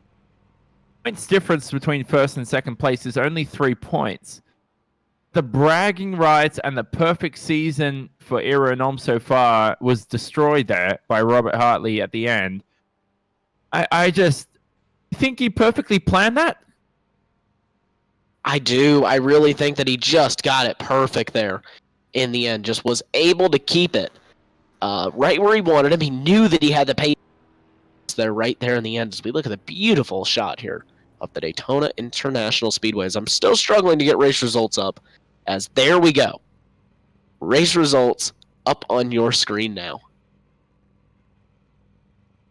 points difference between first and second place is only 3 points. The bragging rights and the perfect season for Aero Nom so far was destroyed there by Robert Hartley at the end. I just think he perfectly planned that. I do. I really think that he just got it perfect there in the end. Just was able to keep it right where he wanted him. He knew that he had the pace there right there in the end. As we look at the beautiful shot here of the Daytona International Speedways. I'm still struggling to get race results up, as there we go. Race results up on your screen now.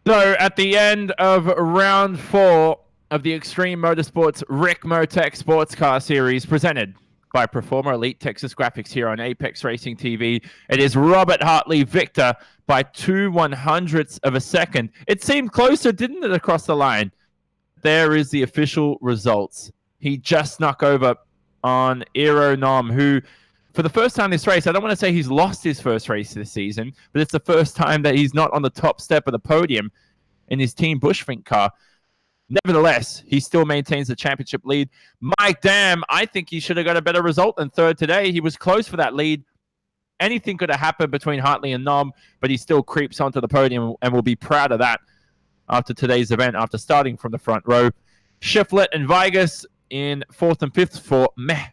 So at the end of round 4 of the Extreme Motorsports Ricmotech Sports Car Series, presented by Performer Elite Texas Graphics here on Apex Racing TV, it is Robert Hartley victor by 2 100ths of a second. It seemed closer, didn't it, across the line? There is the official results. He just snuck over on Aero Nom, who, for the first time this race, I don't want to say he's lost his first race this season, but it's the first time that he's not on the top step of the podium in his Team Bushfink car. Nevertheless, he still maintains the championship lead. Mike Dam, I think he should have got a better result than third today. He was close for that lead. Anything could have happened between Hartley and Nom, but he still creeps onto the podium and will be proud of that after today's event, after starting from the front row. Shiflett and Vigas in fourth and fifth for Meh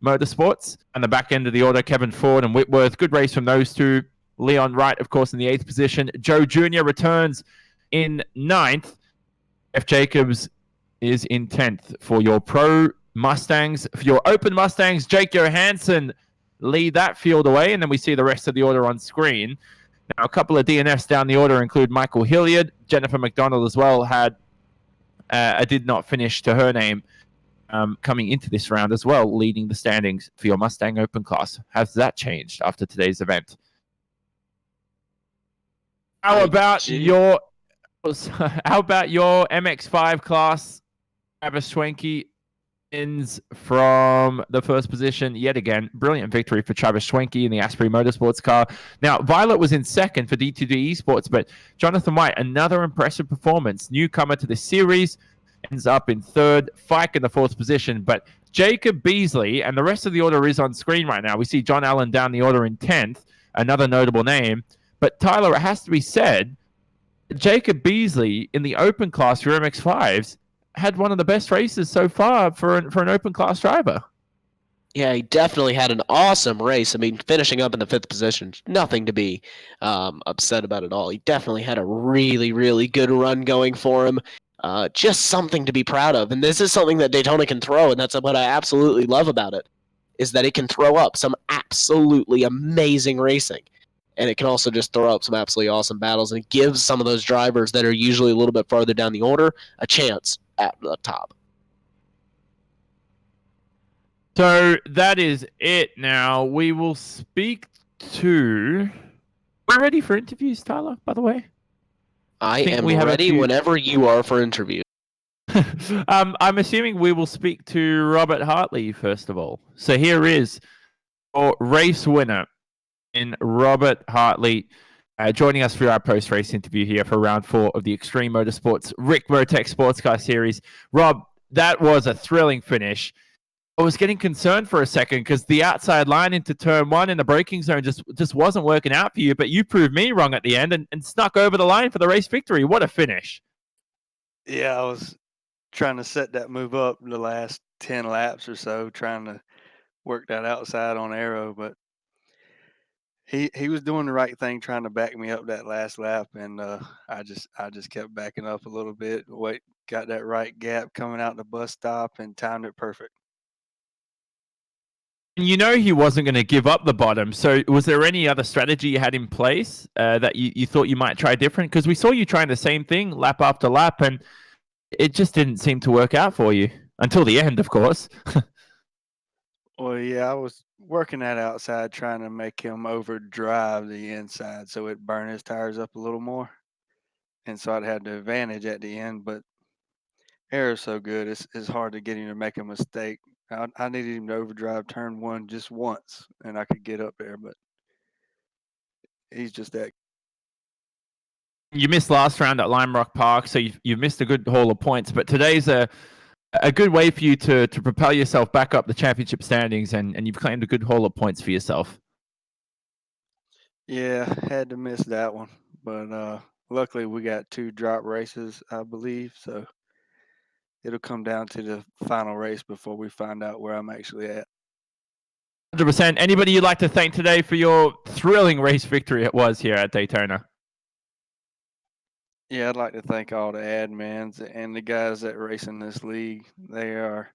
Motorsports. And the back end of the order, Kevin Ford and Whitworth. Good race from those two. Leon Wright, of course, in the 8th position. Joe Jr. returns in 9th. F. Jacobs is in 10th. For your pro Mustangs, for your open Mustangs, Jake Johansson lead that field away, and then we see the rest of the order on screen. Now, a couple of DNFs down the order include Michael Hilliard. Jennifer McDonald as well had a did not finish to her name coming into this round as well, leading the standings for your Mustang Open class. Has that changed after today's event? How about your MX5 class? Travis Schwenke ends from the first position yet again. Brilliant victory for Travis Schwenke in the Asprey Motorsports car. Now, Violet was in second for D2D Esports, but Jonathan White, another impressive performance. Newcomer to the series, ends up in third. Fike in the fourth position, but Jacob Beasley, and the rest of the order is on screen right now. We see John Allen down the order in 10th, another notable name. But Tyler, it has to be said, Jacob Beasley in the open class for MX5s had one of the best races so far for an open class driver. Yeah, he definitely had an awesome race. I mean, finishing up in the 5th position, nothing to be upset about at all. He definitely had a really, really good run going for him. Just something to be proud of. And this is something that Daytona can throw, and that's what I absolutely love about it, is that it can throw up some absolutely amazing racing. And it can also just throw up some absolutely awesome battles, and it gives some of those drivers that are usually a little bit farther down the order a chance at the top. So that is it now. We will speak to... We're ready for interviews, Tyler, by the way. I am ready whenever you are for interviews. I'm assuming we will speak to Robert Hartley, first of all. So here is our race winner in Robert Hartley, joining us for our post-race interview here for round 4 of the Extreme Motorsports Ricmotech Sports Car Series. Rob, that was a thrilling finish. I was getting concerned for a second because the outside line into turn 1 in the braking zone just wasn't working out for you, but you proved me wrong at the end and snuck over the line for the race victory. What a finish. Yeah, I was trying to set that move up the last 10 laps or so, trying to work that outside on aero, but he was doing the right thing, trying to back me up that last lap, and I just kept backing up a little bit, got that right gap coming out the bus stop and timed it perfect. You know he wasn't going to give up the bottom, so was there any other strategy you had in place that you thought you might try different? Because we saw you trying the same thing lap after lap, and it just didn't seem to work out for you until the end, of course. Well, yeah, I was working that outside, trying to make him overdrive the inside so it burned his tires up a little more. And so I'd had the advantage at the end, but air's so good, it's hard to get him to make a mistake. I needed him to overdrive turn 1 just once, and I could get up there, but he's just that. You missed last round at Lime Rock Park, so you've missed a good haul of points, but today's a good way for you to propel yourself back up the championship standings, and you've claimed a good haul of points for yourself. Yeah, had to miss that one, but luckily we got 2 drop races, I believe, so it'll come down to the final race before we find out where I'm actually at. 100%. Anybody you'd like to thank today for your thrilling race victory it was here at Daytona? Yeah, I'd like to thank all the admins and the guys that race in this league. They are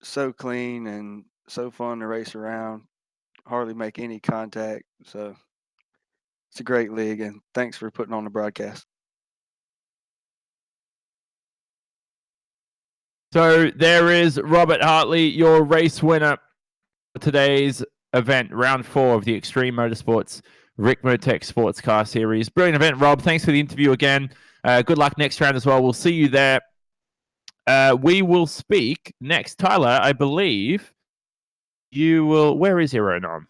so clean and so fun to race around, hardly make any contact. So it's a great league, and thanks for putting on the broadcast. So there is Robert Hartley, your race winner for today's event, round 4 of the Extreme Motorsports Ricmotech Sports Car Series. Brilliant event, Rob. Thanks for the interview again. Good luck next round as well. We'll see you there. We will speak next. Tyler, I believe you will... Where is Aeronom?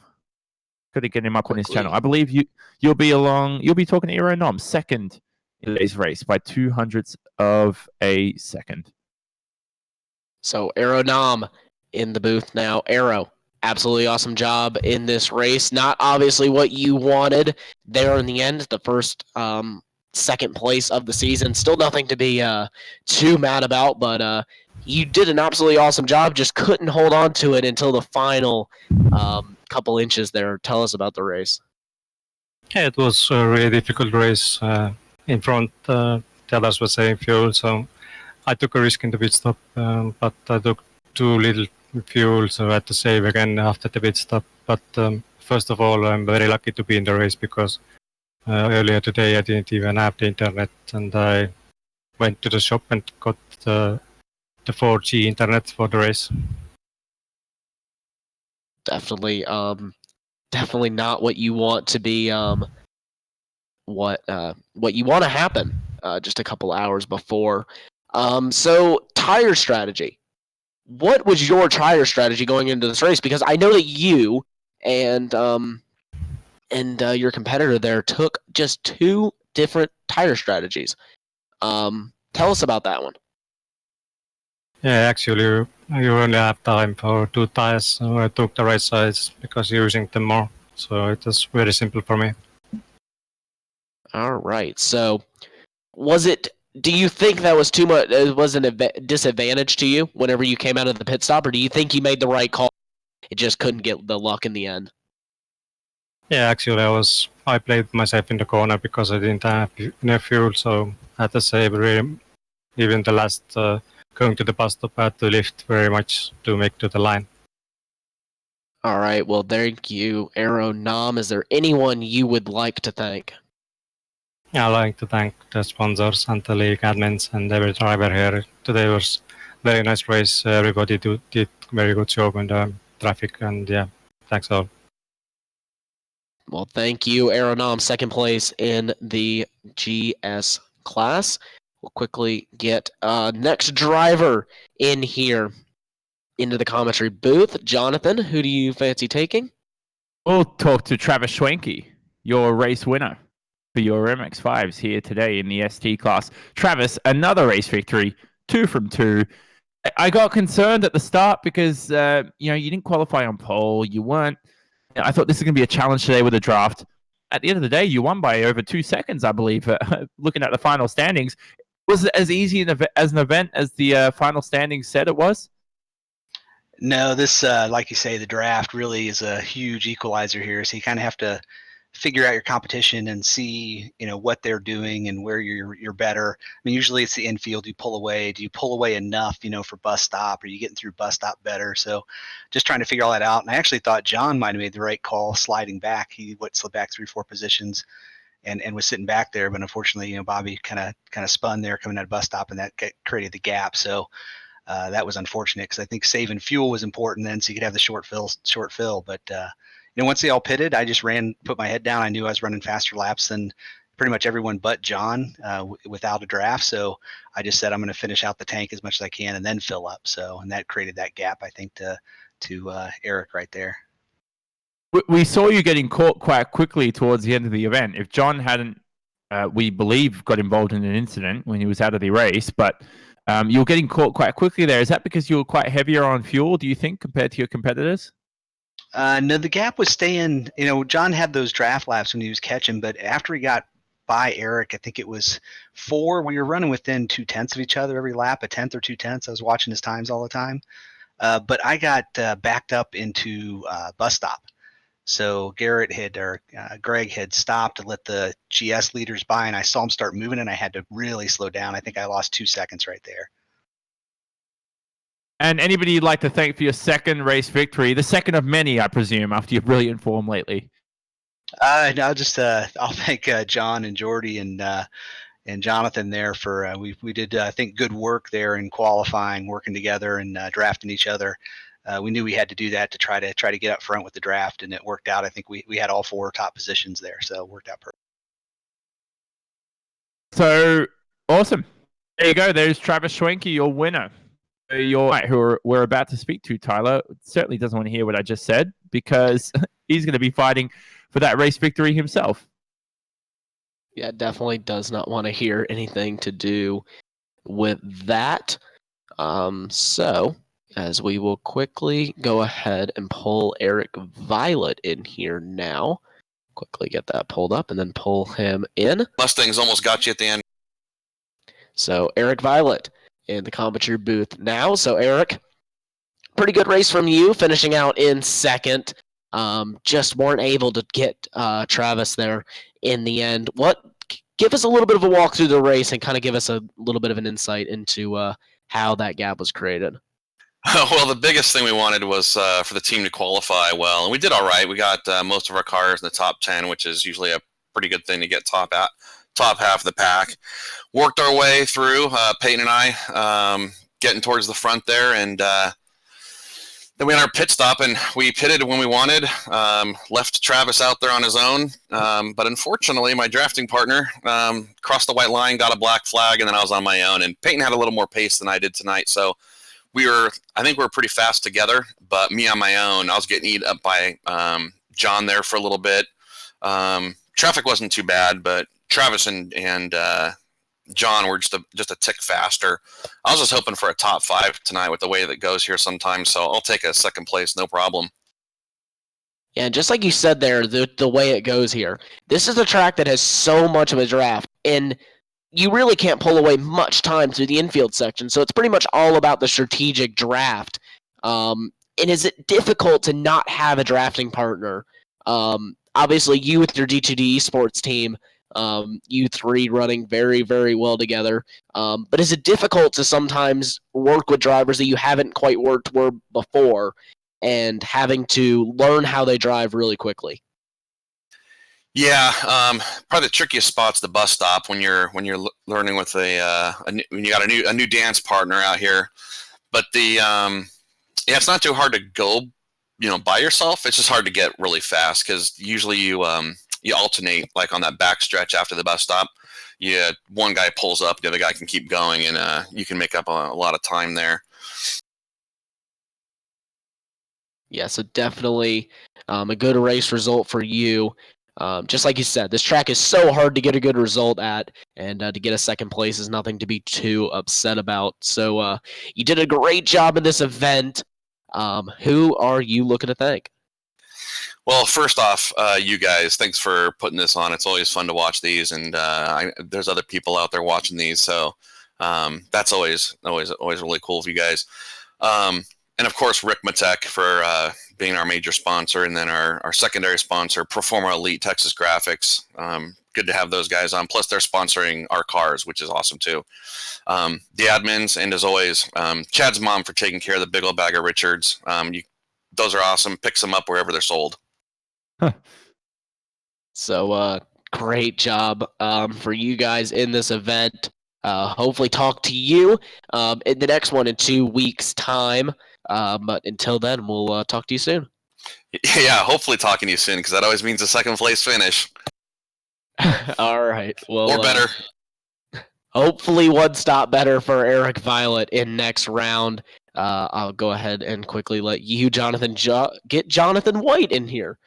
Got to get him up on his channel. I believe you'll be talking to Aeronom second in today's race by 200ths of a second. So Aero Nom in the booth now. Aero, absolutely awesome job in this race. Not obviously what you wanted there in the end, the first second place of the season. Still nothing to be too mad about, but you did an absolutely awesome job. Just couldn't hold on to it until the final couple inches there. Tell us about the race. Yeah, it was a really difficult race. In front, the others were saving fuel, so I took a risk in the pit stop, but I took too little fuel, so I had to save again after the pit stop. But first of all, I'm very lucky to be in the race because earlier today I didn't even have the internet, and I went to the shop and got the 4G internet for the race. Definitely not what you want to be. What you want to happen just a couple hours before. So tire strategy. What was your tire strategy going into this race? Because I know that you and your competitor there took just 2 different tire strategies. Tell us about that one. Yeah, actually, you only have time for 2 tires, so I took the right size because you're using them more. So it was very simple for me. All right. So, do you think that was too much? It was a disadvantage to you whenever you came out of the pit stop, or do you think you made the right call? It just couldn't get the luck in the end. Yeah, actually, I played myself in the corner because I didn't have enough fuel, so I had to save really. Even the last going to the bus stop, I had to lift very much to make to the line. All right. Well, thank you, Aero Nom. Is there anyone you would like to thank? Yeah, I'd like to thank the sponsors and the league admins and every driver here. Today was a very nice race. Everybody did very good job in the traffic, and yeah, thanks all. Well, thank you, Aero Nom. Second place in the GS class. We'll quickly get next driver in here into the commentary booth. Jonathan, who do you fancy taking? We'll talk to Travis Schwenke, your race winner for your MX-5s here today in the ST class. Travis, another race victory, 2 from 2. I got concerned at the start because you didn't qualify on pole. You weren't. I thought this is going to be a challenge today with a draft. At the end of the day, you won by over 2 seconds, I believe. Looking at the final standings, was it as easy as an event as the final standings said it was? No, this, like you say, the draft really is a huge equalizer here. So you kind of have to figure out your competition and see, what they're doing and where you're better. I mean, usually it's the infield. You pull away. Do you pull away enough, for bus stop? Are you getting through bus stop better? So just trying to figure all that out. And I actually thought John might have made the right call sliding back. He slid back 3-4 positions and was sitting back there. But unfortunately, Bobby kind of spun there coming out of bus stop, and that created the gap. So that was unfortunate because I think saving fuel was important then, so you could have the short fill. But once they all pitted, I just put my head down. I knew I was running faster laps than pretty much everyone but John without a draft. So I just said I'm going to finish out the tank as much as I can and then fill up. And that created that gap, I think, to Eric right there. We saw you getting caught quite quickly towards the end of the event. If John hadn't, we believe, got involved in an incident when he was out of the race, but you were getting caught quite quickly there. Is that because you were quite heavier on fuel, do you think, compared to your competitors? No, the gap was staying. John had those draft laps when he was catching, but after he got by Eric, I think it was 4. We were running within 0.2 of each other every lap, 1/10 or 0.2. I was watching his times all the time. But I got backed up into bus stop. So Greg had stopped to let the GS leaders by, and I saw him start moving, and I had to really slow down. I think I lost 2 seconds right there. And anybody you'd like to thank for your second race victory, the second of many, I presume, after your brilliant form lately? No, just I'll thank John and Jordy and Jonathan there for we did I think good work there in qualifying, working together and drafting each other. We knew we had to do that to try to get up front with the draft, and it worked out. I think we had all 4 top positions there, so it worked out perfect. So awesome! There you go. There's Travis Schwenke, your winner. Who we're about to speak to, Tyler, certainly doesn't want to hear what I just said because he's going to be fighting for that race victory himself. Yeah, definitely does not want to hear anything to do with that. So, as we will quickly go ahead and pull Eric Violet in here now. Quickly get that pulled up and then pull him in. Mustangs almost got you at the end. So, Eric Violet in the commentary booth now. So, Eric, pretty good race from you, finishing out in second. Just weren't able to get Travis there in the end. Give us a little bit of a walk through the race and kind of give us a little bit of an insight into how that gap was created. Well, the biggest thing we wanted was for the team to qualify well, and we did all right. We got most of our cars in the top 10, which is usually a pretty good thing to get top half of the pack. Worked our way through, Peyton and I, getting towards the front there, and then we had our pit stop, and we pitted when we wanted. Left Travis out there on his own, but unfortunately, my drafting partner crossed the white line, got a black flag, and then I was on my own. And Peyton had a little more pace than I did tonight, so I think we were pretty fast together. But me on my own, I was getting eaten up by John there for a little bit. Traffic wasn't too bad, but Travis and John were just a tick faster. I was just hoping for a top 5 tonight with the way that goes here sometimes, so I'll take a second place, no problem. Yeah, and just like you said there, the way it goes here, this is a track that has so much of a draft, and you really can't pull away much time through the infield section, so it's pretty much all about the strategic draft. And is it difficult to not have a drafting partner? Obviously, you with your D2D esports team, you three running very, very well together. But is it difficult to sometimes work with drivers that you haven't quite worked with before and having to learn how they drive really quickly? Yeah, probably the trickiest spot's the bus stop when you're learning with when you got a new dance partner out here. But it's not too hard to go, by yourself. It's just hard to get really fast because usually you alternate, like on that back stretch after the bus stop. One guy pulls up, the other guy can keep going, and you can make up a lot of time there. Yeah, so definitely a good race result for you. Just like you said, this track is so hard to get a good result at, and to get a second place is nothing to be too upset about. So you did a great job in this event. Who are you looking to thank? Well, first off, you guys, thanks for putting this on. It's always fun to watch these, and there's other people out there watching these, so that's always really cool of you guys. And of course, Ricmotech for being our major sponsor, and then our secondary sponsor, Proforma Elite Texas Graphics. Good to have those guys on. Plus, they're sponsoring our cars, which is awesome too. The admins, and as always, Chad's mom for taking care of the big old bag of Richards. Those are awesome. Picks them up wherever they're sold. So great job for you guys in this event. Hopefully talk to you in the next one in 2 weeks' time. But until then, we'll talk to you soon. Yeah, hopefully talking to you soon, because that always means a second place finish. All right. Well, or better. Hopefully one stop better for Eric Violet in next round. I'll go ahead and quickly let you, Jonathan, get Jonathan White in here.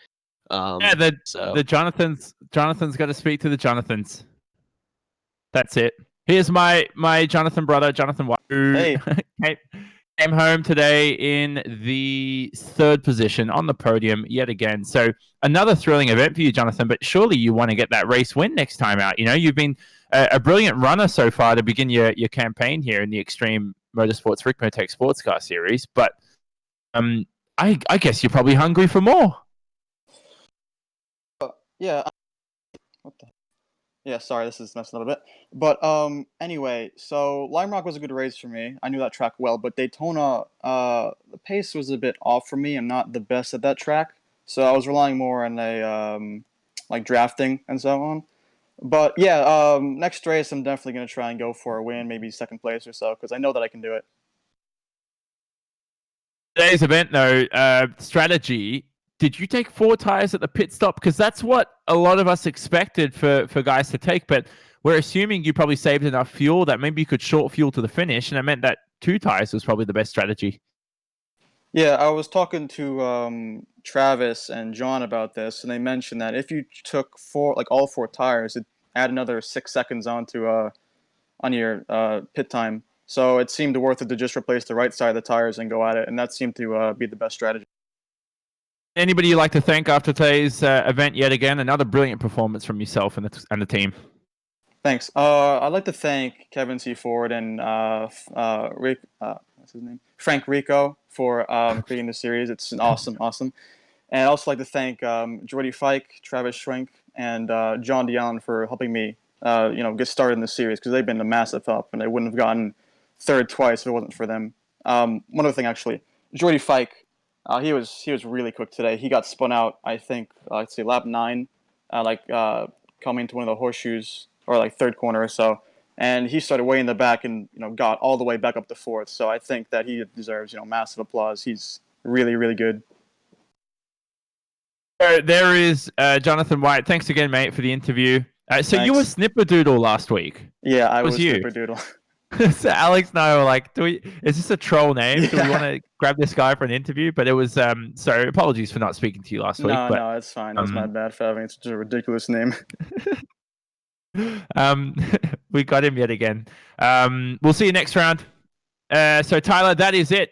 The Jonathan's got to speak to the Jonathans. That's it. Here's my Jonathan brother, Jonathan White, who came home today in the 3rd position on the podium yet again. So another thrilling event for you, Jonathan, but surely you want to get that race win next time out. You've been a brilliant runner so far to begin your campaign here in the Extreme Motorsports Ricmotech Sports Car Series, but I guess you're probably hungry for more. Yeah. Yeah, sorry, this is messing a little bit. But anyway, so Lime Rock was a good race for me. I knew that track well, but Daytona, the pace was a bit off for me. I'm not the best at that track, so I was relying more on like drafting and so on. But yeah, next race I'm definitely gonna try and go for a win, maybe second place or so, because I know that I can do it. Today's event, though, strategy. Did you take 4 tires at the pit stop? Because that's what a lot of us expected for guys to take, but we're assuming you probably saved enough fuel that maybe you could short fuel to the finish, and it meant that 2 tires was probably the best strategy. Yeah, I was talking to Travis and John about this, and they mentioned that if you took all 4 tires, add another 6 seconds onto on your pit time. So it seemed worth it to just replace the right side of the tires and go at it, and that seemed to be the best strategy. Anybody you'd like to thank after today's event yet again? Another brilliant performance from yourself and the team. Thanks. I'd like to thank Kevin C. Ford and what's his name? Frank Rico for creating the series. It's an awesome. And I'd also like to thank Jordy Fike, Travis Schwenk, and John DeAllen for helping me get started in the series, because they've been a massive help, and I wouldn't have gotten third twice if it wasn't for them. One other thing, actually, Jordy Fike, he was really quick today. He got spun out, I think, lap 9, coming to one of the horseshoes, or like third corner or so, and he started way in the back and got all the way back up to fourth. So I think that he deserves massive applause. He's really, really good. There is Jonathan White. Thanks again, mate, for the interview. So you were Snipperdoodle last week. Yeah, I was Snipperdoodle. So Alex and I were like, is this a troll name? Do we want to grab this guy for an interview? But it was, so apologies for not speaking to you last week. No, it's fine. That's my bad for having such a ridiculous name. We got him yet again. We'll see you next round. So Tyler, that is it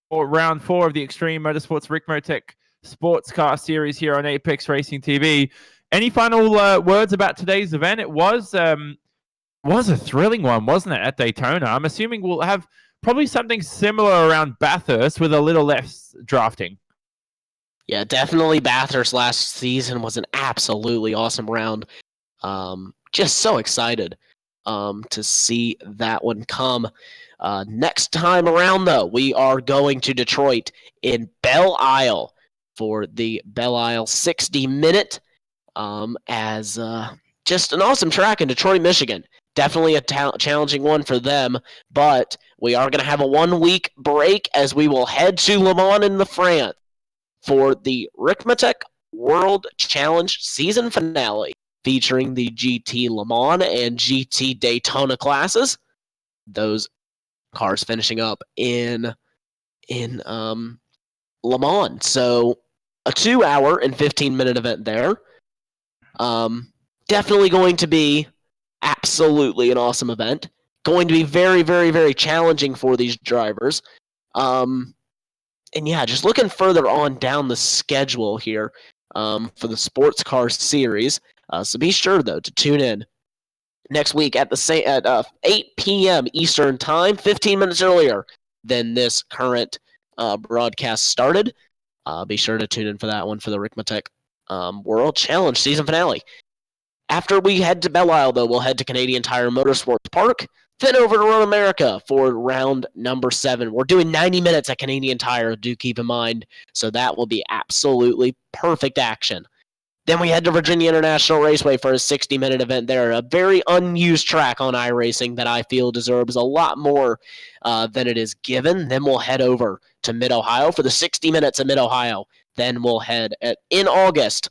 for round 4 of the Extreme Motorsports Ricmotech Sports Car Series here on Apex Racing TV. Any final words about today's event? It was a thrilling one, wasn't it, at Daytona? I'm assuming we'll have probably something similar around Bathurst with a little less drafting. Yeah, definitely Bathurst last season was an absolutely awesome round. Just so excited to see that one come. Next time around, though, we are going to Detroit in Belle Isle for the Belle Isle 60-minute as just an awesome track in Detroit, Michigan. Definitely a challenging one for them, but we are going to have a 1-week break as we will head to Le Mans in France for the Ricmotech World Challenge season finale, featuring the GT Le Mans and GT Daytona classes. Those cars finishing up in Le Mans. So a 2-hour and 15-minute event there. Definitely going to be absolutely an awesome event. Going to be very, very, very challenging for these drivers. And yeah, just looking further on down the schedule here for the Sports Car Series. So be sure, though, to tune in next week at 8 p.m. Eastern Time, 15 minutes earlier than this current broadcast started. Be sure to tune in for that one for the Ricmotech World Challenge season finale. After we head to Belle Isle, though, we'll head to Canadian Tire Motorsports Park, then over to Road America for round number 7. We're doing 90 minutes at Canadian Tire, do keep in mind, so that will be absolutely perfect action. Then we head to Virginia International Raceway for a 60-minute event there, a very unused track on iRacing that I feel deserves a lot more than it is given. Then we'll head over to Mid-Ohio for the 60 minutes at Mid-Ohio. Then we'll head in August,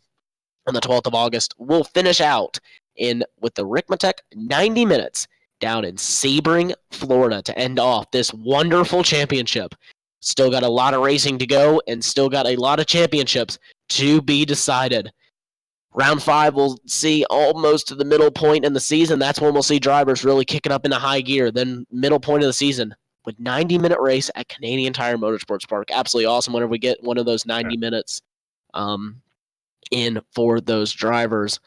on the 12th of August, we'll finish out with the Ricmotech 90 minutes down in Sebring, Florida to end off this wonderful championship. Still got a lot of racing to go and still got a lot of championships to be decided. Round 5, we'll see almost to the middle point in the season. That's when we'll see drivers really kicking up into high gear. Then middle point of the season with 90-minute race at Canadian Tire Motorsports Park. Absolutely awesome whenever we get one of those 90 minutes in for those drivers.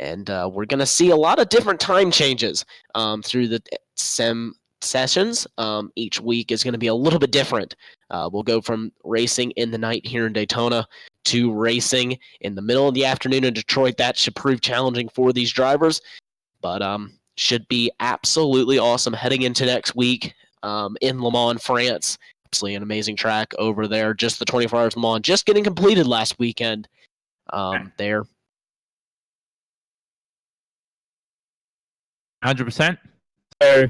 And we're going to see a lot of different time changes through the sim sessions. Each week is going to be a little bit different. We'll go from racing in the night here in Daytona to racing in the middle of the afternoon in Detroit. That should prove challenging for these drivers, but should be absolutely awesome heading into next week in Le Mans, France. Absolutely an amazing track over there. Just the 24 Hours of Le Mans just getting completed last weekend there. 100%. So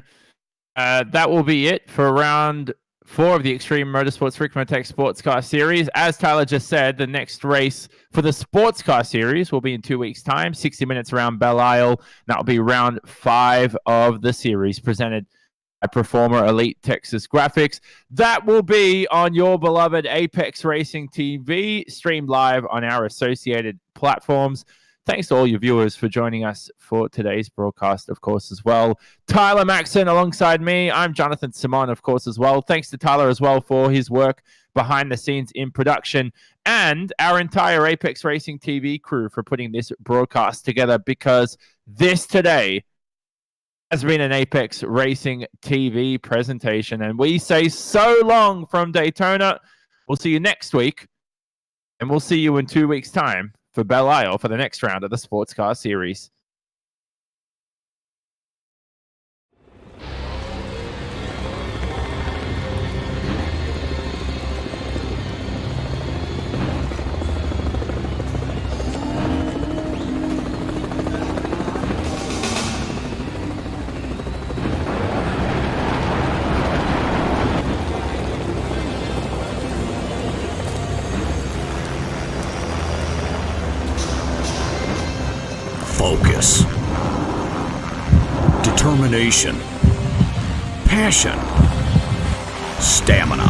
that will be it for round 4 of the Extreme Motorsports Ricmotech Sports Car Series. As Tyler just said, the next race for the Sports Car Series will be in 2 weeks' time, 60 minutes around Belle Isle. That will be round 5 of the series, presented by Performer Elite Texas Graphics. That will be on your beloved Apex Racing TV, streamed live on our associated platforms. thanks to all your viewers for joining us for today's broadcast, of course, as well. Tyler Maxson alongside me. I'm Jonathan Simon, of course, as well. Thanks to Tyler as well for his work behind the scenes in production, and our entire Apex Racing TV crew for putting this broadcast together, because this today has been an Apex Racing TV presentation. And we say so long from Daytona. We'll see you next week, and we'll see you in 2 weeks' time for Belle Isle for the next round of the Sports Car Series. Focus, determination, passion, stamina,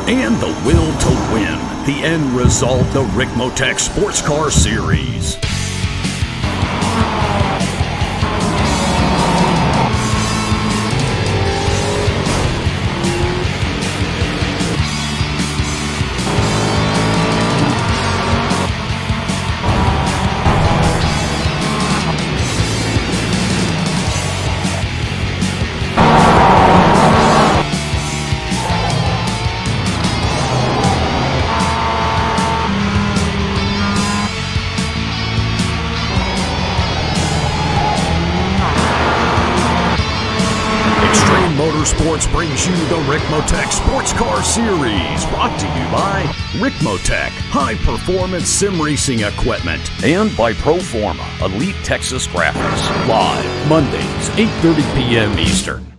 and the will to win. The end result, the Ricmotech Sports Car Series. Motorsports brings you the Ricmotech Sports Car Series, brought to you by Ricmotech, high-performance sim racing equipment, And by Proforma, Elite Texas Graphics. live Mondays, 8:30 p.m. Eastern.